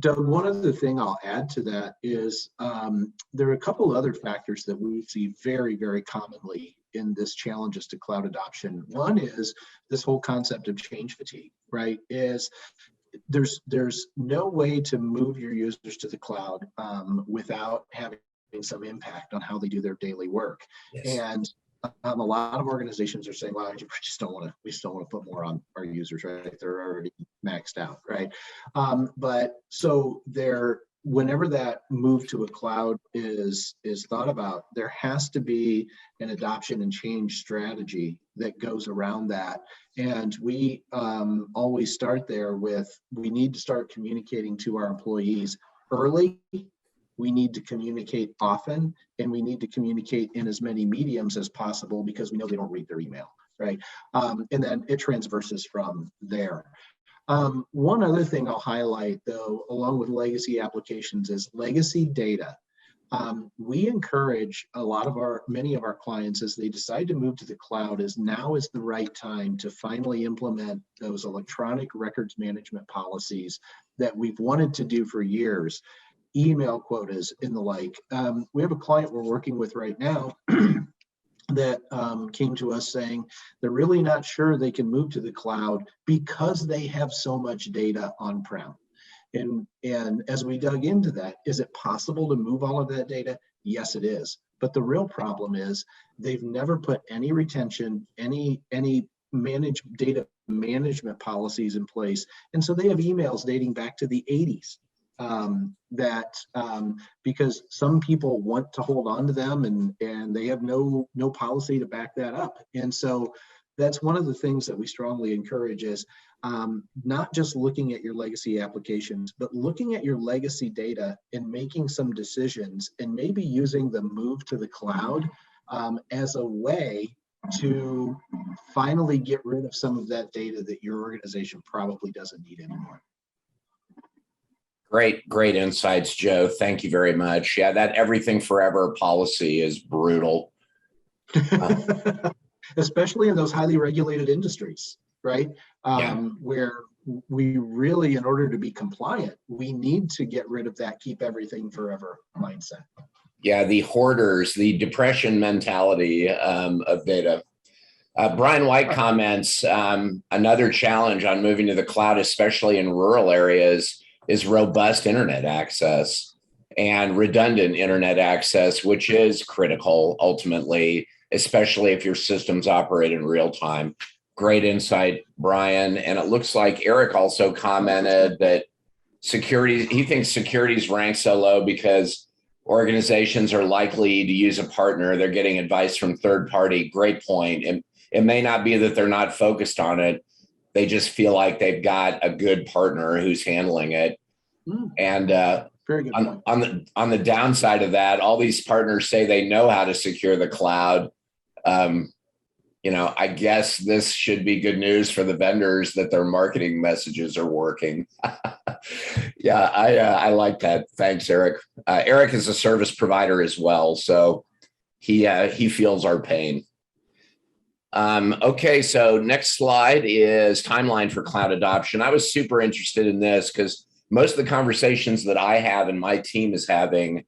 Doug, one other thing I'll add to that is there are a couple of other factors that we see very, very commonly in this challenges to cloud adoption. One is this whole concept of change fatigue, right? Is there's no way to move your users to the cloud without having some impact on how they do their daily work. Yes. And a lot of organizations are saying, well, we just don't want to put more on our users, right? They're already maxed out, right? But so whenever that move to a cloud is thought about, there has to be an adoption and change strategy that goes around that. And we always start there with, we need to start communicating to our employees early. We need to communicate often, and we need to communicate in as many mediums as possible because we know they don't read their email, right? And then it transverses from there. One other thing I'll highlight, though, along with legacy applications, is legacy data. We encourage many of our clients as they decide to move to the cloud now is the right time to finally implement those electronic records management policies that we've wanted to do for years, email quotas and the like. We have a client we're working with right now that came to us saying they're really not sure they can move to the cloud because they have so much data on-prem. And as we dug into that, is it possible to move all of that data? Yes, it is. But the real problem is they've never put any retention, any data management policies in place. And so they have emails dating back to the 80s because some people want to hold on to them and they have no policy to back that up. And so that's one of the things that we strongly encourage is not just looking at your legacy applications, but looking at your legacy data and making some decisions and maybe using the move to the cloud as a way to finally get rid of some of that data that your organization probably doesn't need anymore. Great insights, Joe. Thank you very much. Yeah, that everything forever policy is brutal. Especially in those highly regulated industries, right? Where we really, in order to be compliant, we need to get rid of that keep everything forever mindset. Yeah, the hoarders, the depression mentality of data. Brian White comments, another challenge on moving to the cloud, especially in rural areas, is robust internet access and redundant internet access, which is critical ultimately, especially if your systems operate in real time. Great insight, Brian. And it looks like Eric also commented that he thinks security is ranked so low because organizations are likely to use a partner. They're getting advice from third party. Great point. And it may not be that they're not focused on it. They just feel like they've got a good partner who's handling it. And very good point. On the downside of that, all these partners say they know how to secure the cloud. I guess this should be good news for the vendors that their marketing messages are working. Yeah, I like that. Thanks, Eric. Eric is a service provider as well, so he feels our pain. Okay, so next slide is timeline for cloud adoption. I was super interested in this because most of the conversations that I have and my team is having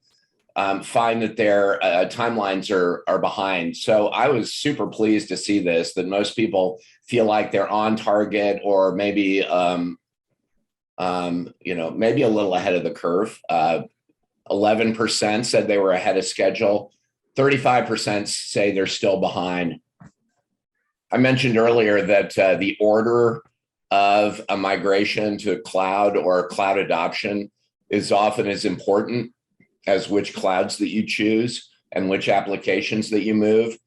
find that their timelines are behind. So I was super pleased to see this, that most people feel like they're on target or maybe, maybe a little ahead of the curve. 11% said they were ahead of schedule. 35% say they're still behind. I mentioned earlier that the order of a migration to cloud or cloud adoption is often as important as which clouds that you choose and which applications that you move.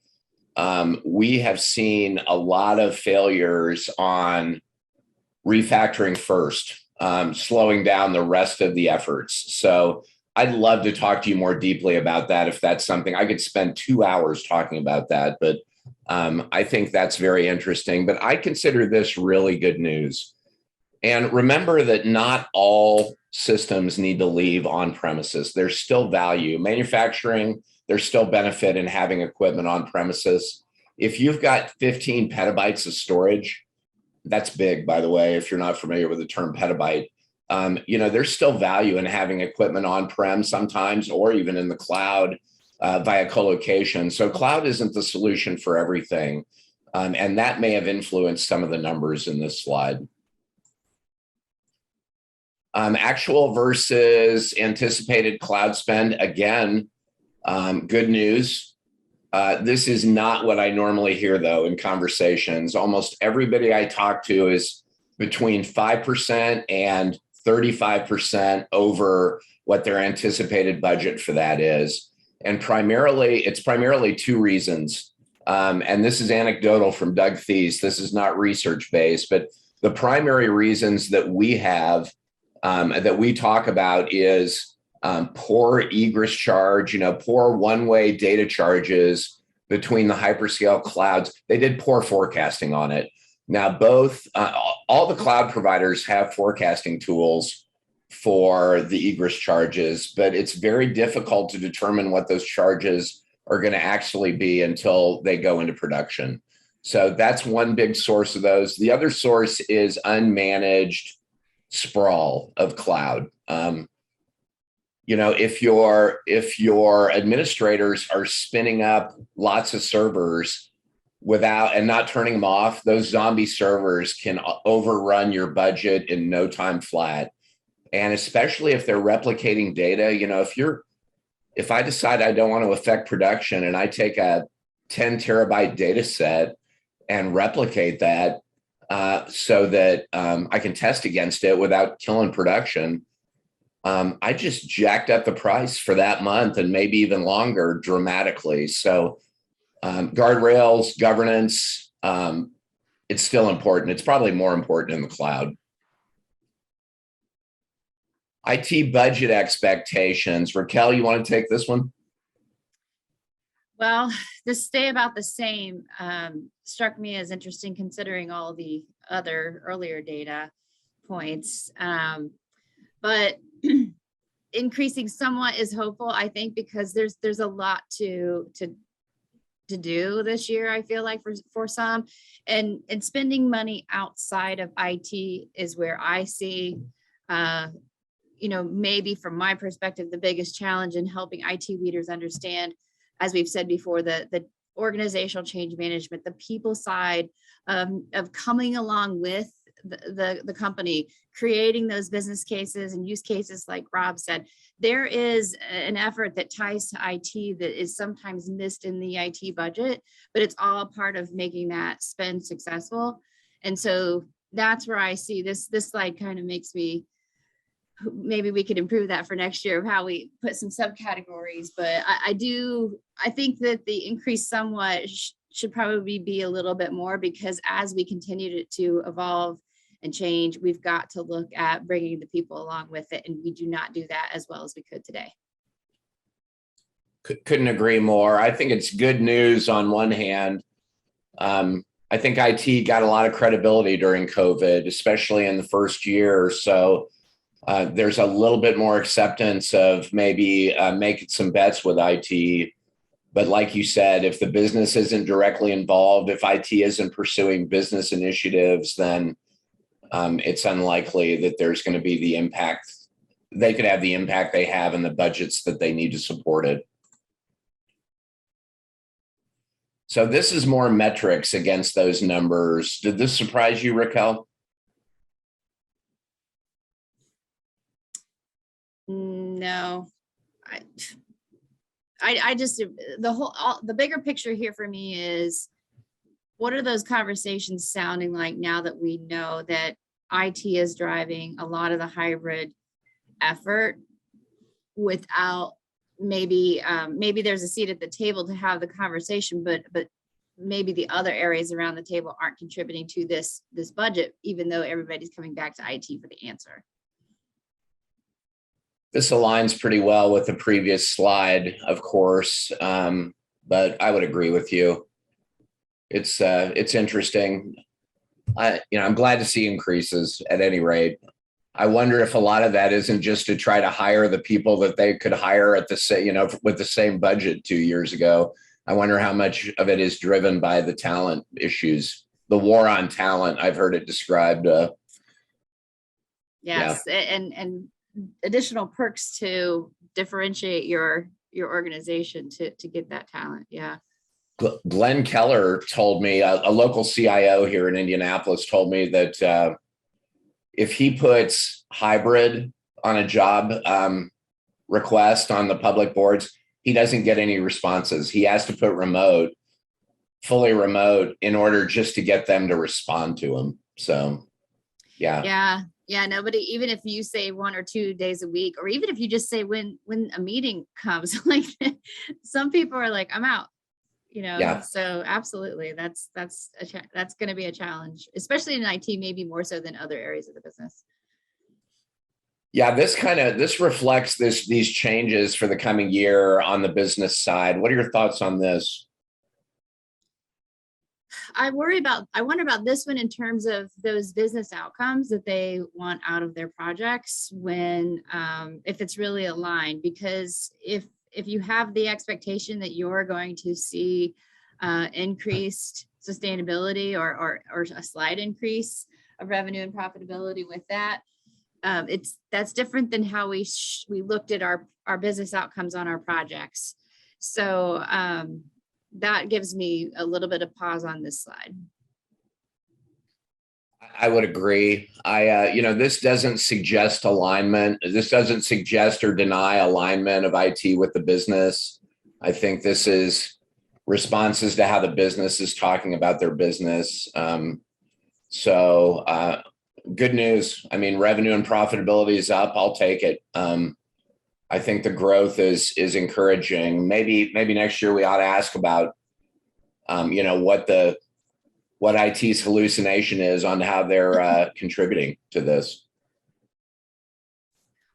We have seen a lot of failures on refactoring first, slowing down the rest of the efforts. So I'd love to talk to you more deeply about that if that's something. I could spend 2 hours talking about that, but I think that's very interesting. But I consider this really good news. And remember that not all systems need to leave on premises. There's still value. Manufacturing, there's still benefit in having equipment on premises. If you've got 15 petabytes of storage, that's big, by the way, if you're not familiar with the term petabyte, there's still value in having equipment on-prem sometimes, or even in the cloud via colocation. So cloud isn't the solution for everything. And that may have influenced some of the numbers in this slide. Actual versus anticipated cloud spend. Again, good news. This is not what I normally hear, though, in conversations. Almost everybody I talk to is between 5% and 35% over what their anticipated budget for that is. And it's primarily two reasons. And this is anecdotal from Doug Theis. This is not research-based, but the primary reasons that we have that we talk about is poor egress charge, poor one-way data charges between the hyperscale clouds. They did poor forecasting on it. Now, all the cloud providers have forecasting tools for the egress charges, but it's very difficult to determine what those charges are going to actually be until they go into production. So that's one big source of those. The other source is unmanaged sprawl of cloud. If your administrators are spinning up lots of servers and not turning them off, those zombie servers can overrun your budget in no time flat. And especially if they're replicating data, if I decide I don't want to affect production and I take a 10 terabyte data set and replicate that so that I can test against it without killing production, I just jacked up the price for that month and maybe even longer dramatically. So guardrails, governance, it's still important. It's probably more important in the cloud. IT budget expectations. Raquel, you want to take this one? Well, to stay about the same struck me as interesting considering all the other earlier data points. But increasing somewhat is hopeful, I think, because there's a lot to do this year, I feel like for some, and spending money outside of IT is where I see maybe from my perspective, the biggest challenge in helping IT leaders understand, as we've said before, the organizational change management, the people side of coming along with the company, creating those business cases and use cases, like Rob said. There is an effort that ties to IT that is sometimes missed in the IT budget, but it's all part of making that spend successful. And so that's where I see this slide kind of makes me, maybe we could improve that for next year of how we put some subcategories. But I think that the increase somewhat should probably be a little bit more, because as we continue to evolve and change, we've got to look at bringing the people along with it. And we do not do that as well as we could today. Couldn't agree more. I think it's good news on one hand. I think IT got a lot of credibility during COVID, especially in the first year or so. There's a little bit more acceptance of maybe making some bets with IT. But like you said, if the business isn't directly involved, if IT isn't pursuing business initiatives, then it's unlikely that there's going to be the impact. They could have the impact they have in the budgets that they need to support it. So this is more metrics against those numbers. Did this surprise you, Raquel? No, I just, the bigger picture here for me is, what are those conversations sounding like now that we know that IT is driving a lot of the hybrid effort without maybe there's a seat at the table to have the conversation, but maybe the other areas around the table aren't contributing to this budget, even though everybody's coming back to IT for the answer. This aligns pretty well with the previous slide, of course, but I would agree with you. It's interesting. I'm glad to see increases at any rate. I wonder if a lot of that isn't just to try to hire the people that they could hire at with the same budget 2 years ago. I wonder how much of it is driven by the talent issues, the war on talent. I've heard it described. Yes, yeah. And additional perks to differentiate your organization to get that talent. Yeah. Glenn Keller told me, a local CIO here in Indianapolis told me that if he puts hybrid on a job request on the public boards, he doesn't get any responses. He has to put remote, fully remote, in order just to get them to respond to him. So, yeah. Yeah, nobody, even if you say 1 or 2 days a week, or even if you just say when a meeting comes, like some people are like, I'm out, Yeah. So absolutely. That's going to be a challenge, especially in IT, maybe more so than other areas of the business. Yeah, this reflects these changes for the coming year on the business side. What are your thoughts on this? I wonder about this one in terms of those business outcomes that they want out of their projects when, if it's really aligned, because if you have the expectation that you're going to see increased sustainability or a slight increase of revenue and profitability with that, that's different than how we looked at our business outcomes on our projects. So that gives me a little bit of pause on this slide. I would agree. This doesn't suggest alignment. This doesn't suggest or deny alignment of IT with the business. I think this is responses to how the business is talking about their business. Good news. I mean, revenue and profitability is up. I'll take it. I think the growth is encouraging. Maybe next year we ought to ask about, what IT's hallucination is on how they're contributing to this.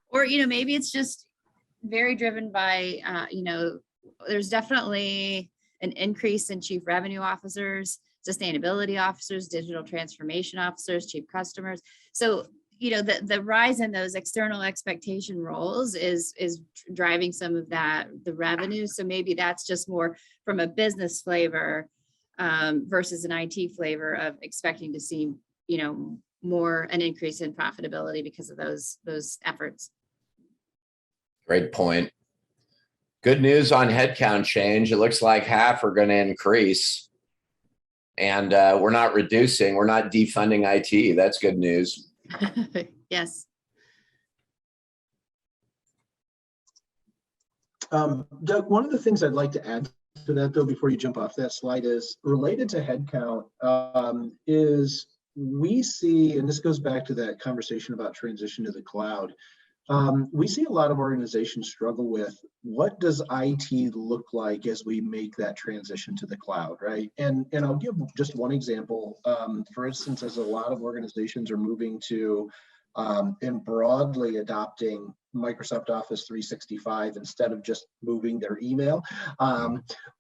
Or, maybe it's just very driven by, there's definitely an increase in chief revenue officers, sustainability officers, digital transformation officers, chief customers. So, the rise in those external expectation roles is driving some of that, the revenue. So maybe that's just more from a business flavor versus an IT flavor of expecting to see, more an increase in profitability because of those efforts. Great point. Good news on headcount change. It looks like half are going to increase. And we're not reducing, we're not defunding IT. That's good news. Yes. Doug, one of the things I'd like to add to that, though, before you jump off that slide, is related to headcount, is we see, and this goes back to that conversation about transition to the cloud. We see a lot of organizations struggle with what does IT look like as we make that transition to the cloud, right? And I'll give just one example. For instance, as a lot of organizations are moving to and broadly adopting Microsoft Office 365 instead of just moving their email.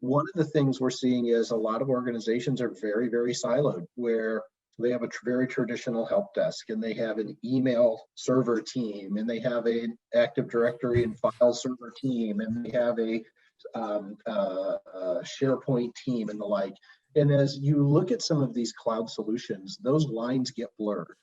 One of the things we're seeing is a lot of organizations are very, very siloed, where they have a very traditional help desk, and they have an email server team, and they have an Active Directory and file server team, and they have a SharePoint team and the like. And as you look at some of these cloud solutions, those lines get blurred,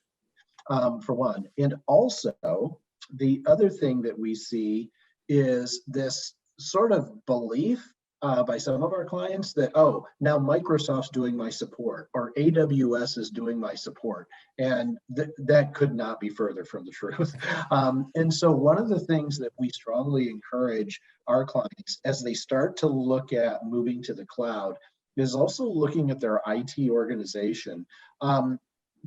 for one. And also, the other thing that we see is this sort of belief by some of our clients that, oh, now Microsoft's doing my support, or AWS is doing my support. And that could not be further from the truth. And so one of the things that we strongly encourage our clients as they start to look at moving to the cloud is also looking at their IT organization.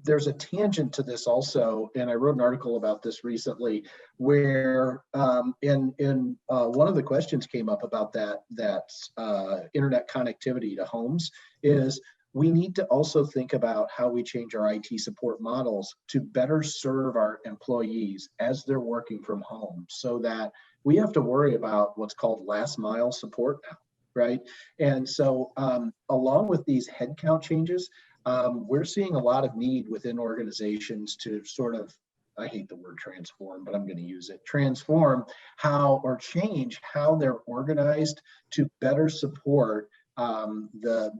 There's a tangent to this also, and I wrote an article about this recently, where one of the questions came up about that internet connectivity to homes is we need to also think about how we change our IT support models to better serve our employees as they're working from home, so that we have to worry about what's called last mile support now, right? And so along with these headcount changes, we're seeing a lot of need within organizations to sort of, I hate the word transform, but I'm going to use it, transform how or change how they're organized to better support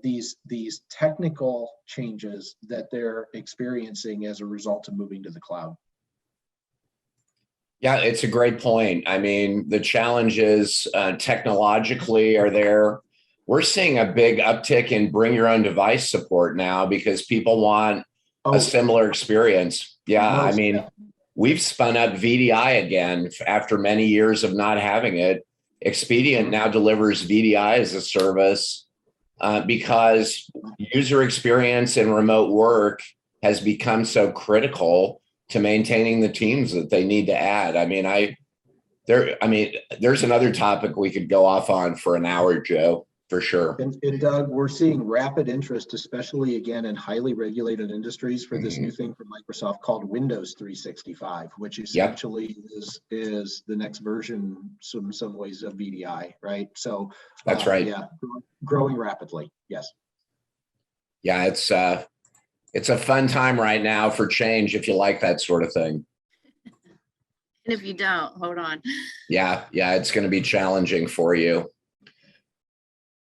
these technical changes that they're experiencing as a result of moving to the cloud. Yeah, it's a great point. I mean, the challenges technologically are there. We're seeing a big uptick in bring your own device support now because people want a similar experience. Yeah, I mean, we've spun up VDI again after many years of not having it. Expedient now delivers VDI as a service because user experience in remote work has become so critical to maintaining the teams that they need to add. I mean, there's another topic we could go off on for an hour, Joe. For sure. And Doug, we're seeing rapid interest, especially again in highly regulated industries, for this new thing from Microsoft called Windows 365, which essentially is the next version, in some ways, of VDI, right? So that's right. Yeah, growing rapidly. Yes. Yeah, it's a fun time right now for change if you like that sort of thing. And if you don't, hold on. Yeah, it's going to be challenging for you.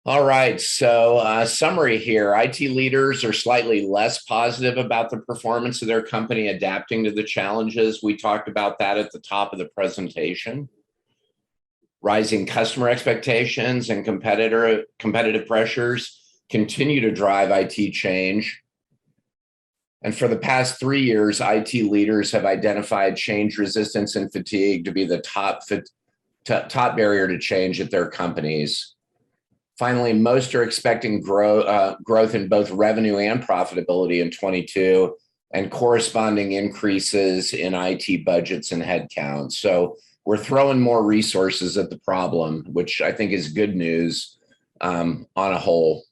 All right, so summary here. IT leaders are slightly less positive about the performance of their company adapting to the challenges. We talked about that at the top of the presentation. Rising customer expectations and competitive pressures continue to drive IT change. And for the past 3 years, IT leaders have identified change resistance and fatigue to be the top barrier to change at their companies. Finally, most are expecting growth in both revenue and profitability in 22 and corresponding increases in IT budgets and headcount. So we're throwing more resources at the problem, which I think is good news on a whole.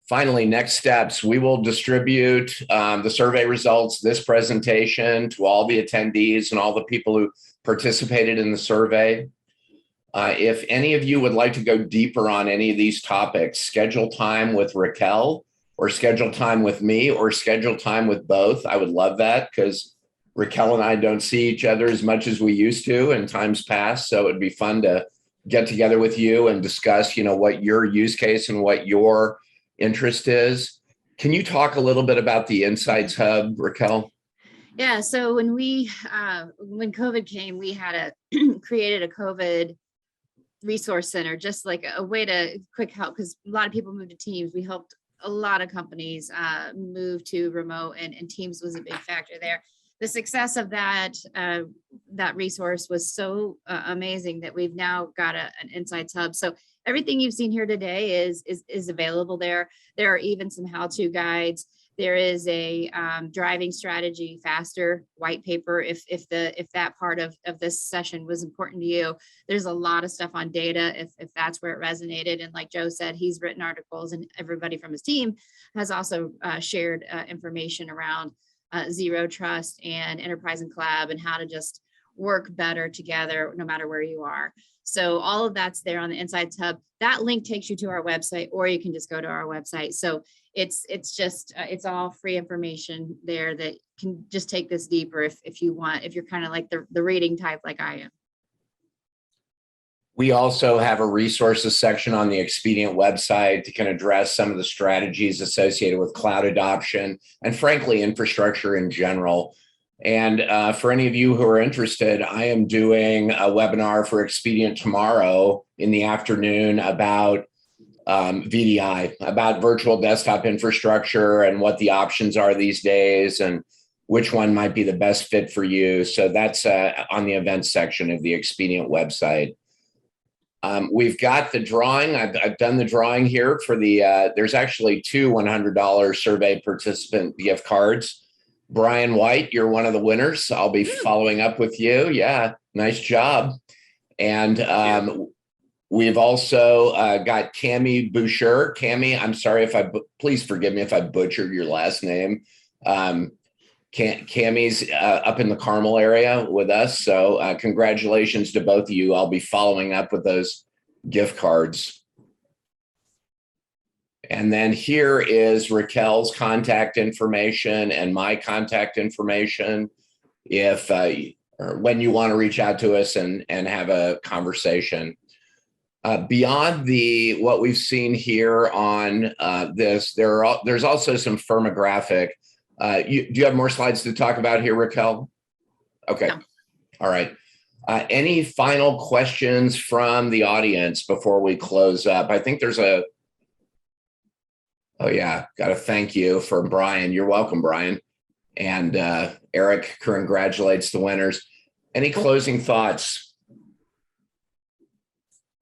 Finally, next steps, we will distribute the survey results, this presentation, to all the attendees and all the people who participated in the survey. If any of you would like to go deeper on any of these topics, schedule time with Raquel or schedule time with me or schedule time with both. I would love that because Raquel and I don't see each other as much as we used to in times past. So it'd be fun to get together with you and discuss, what your use case and what your interest is. Can you talk a little bit about the Insights Hub, Raquel? Yeah, so when COVID came, we had created a COVID resource center, just like a way to quick help, because a lot of people moved to Teams. We helped a lot of companies move to remote, and Teams was a big factor there. The success of that resource was so amazing that we've now got an Insights Hub. So everything you've seen here today is available there. There are even some how-to guides. There is a driving strategy faster white paper if that part of this session was important to you. There's a lot of stuff on data if that's where it resonated. And like Joe said, he's written articles, and everybody from his team has also shared information around zero trust and enterprise and collab and how to just work better together no matter where you are. So all of that's there on the Insights Hub. That link takes you to our website, or you can just go to our website. So it's all free information there that can just take this deeper if you want, if you're kind of like the reading type like I am. We also have a resources section on the Expedient website that can address some of the strategies associated with cloud adoption and frankly, infrastructure in general. And for any of you who are interested, I am doing a webinar for Expedient tomorrow in the afternoon about VDI, about virtual desktop infrastructure and what the options are these days and which one might be the best fit for you. So that's on the events section of the Expedient website. We've got the drawing. I've done the drawing here for the, there's actually 2 $100 survey participant gift cards. Brian White, you're one of the winners. I'll be following up with you. Yeah, nice job. And we've also got Cami Boucher. Cami, I'm sorry please forgive me if I butchered your last name. Cami's up in the Carmel area with us. So congratulations to both of you. I'll be following up with those gift cards. And then here is Raquel's contact information and my contact information if or when you want to reach out to us and have a conversation. Beyond what we've seen here on this, there's also some firmographic. Do you have more slides to talk about here, Raquel? Okay. No. All right. Any final questions from the audience before we close up? I think there's oh yeah, got to thank you for Brian. You're welcome, Brian. And Eric congratulates the winners. Any closing thoughts?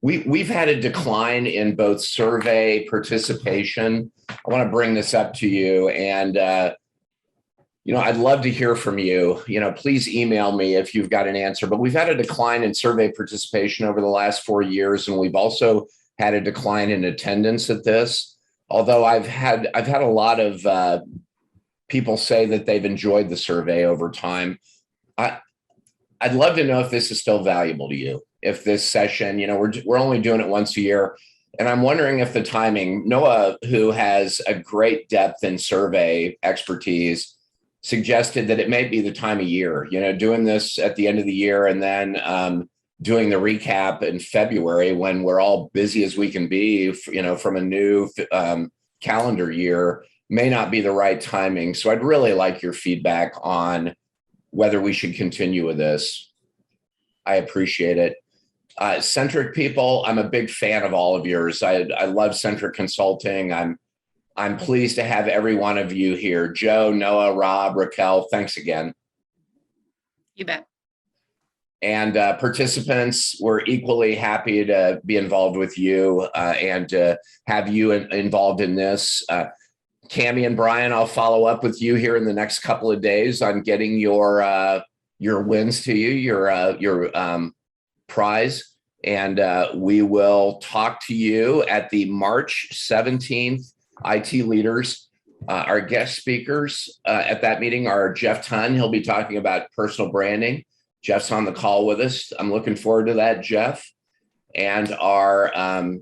We've had a decline in both survey participation. I want to bring this up to you, and I'd love to hear from you. Please email me if you've got an answer. But we've had a decline in survey participation over the last 4 years, and we've also had a decline in attendance at this. Although I've had a lot of people say that they've enjoyed the survey over time. I'd love to know if this is still valuable to you. If this session, we're only doing it once a year, and I'm wondering if the timing. Noah, who has a great depth in survey expertise, suggested that it may be the time of year. Doing this at the end of the year and then doing the recap in February when we're all busy as we can be, from a new calendar year may not be the right timing. So I'd really like your feedback on whether we should continue with this. I appreciate it. Centric people, I'm a big fan of all of yours. I love Centric Consulting. I'm pleased to have every one of you here. Joe, Noah, Rob, Raquel, thanks again. You bet. And participants, we're equally happy to be involved with you and to have you involved in this. Cammie and Brian, I'll follow up with you here in the next couple of days on getting your wins to you, your prize. And we will talk to you at the March 17th IT Leaders. Our guest speakers at that meeting are Jeff Tunn. He'll be talking about personal branding. Jeff's on the call with us. I'm looking forward to that, Jeff. And our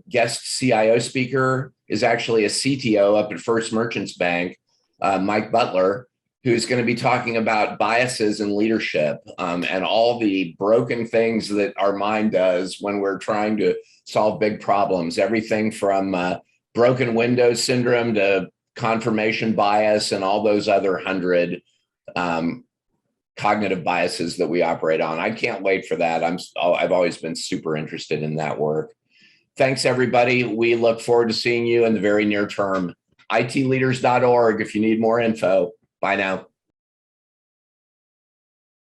guest CIO speaker is actually a CTO up at First Merchants Bank, Mike Butler, who's going to be talking about biases in leadership and all the broken things that our mind does when we're trying to solve big problems. Everything from broken window syndrome to confirmation bias and all those other 100 cognitive biases that we operate on. I can't wait for that. I've always been super interested in that work. Thanks, everybody. We look forward to seeing you in the very near term. itleaders.org if you need more info. Bye now.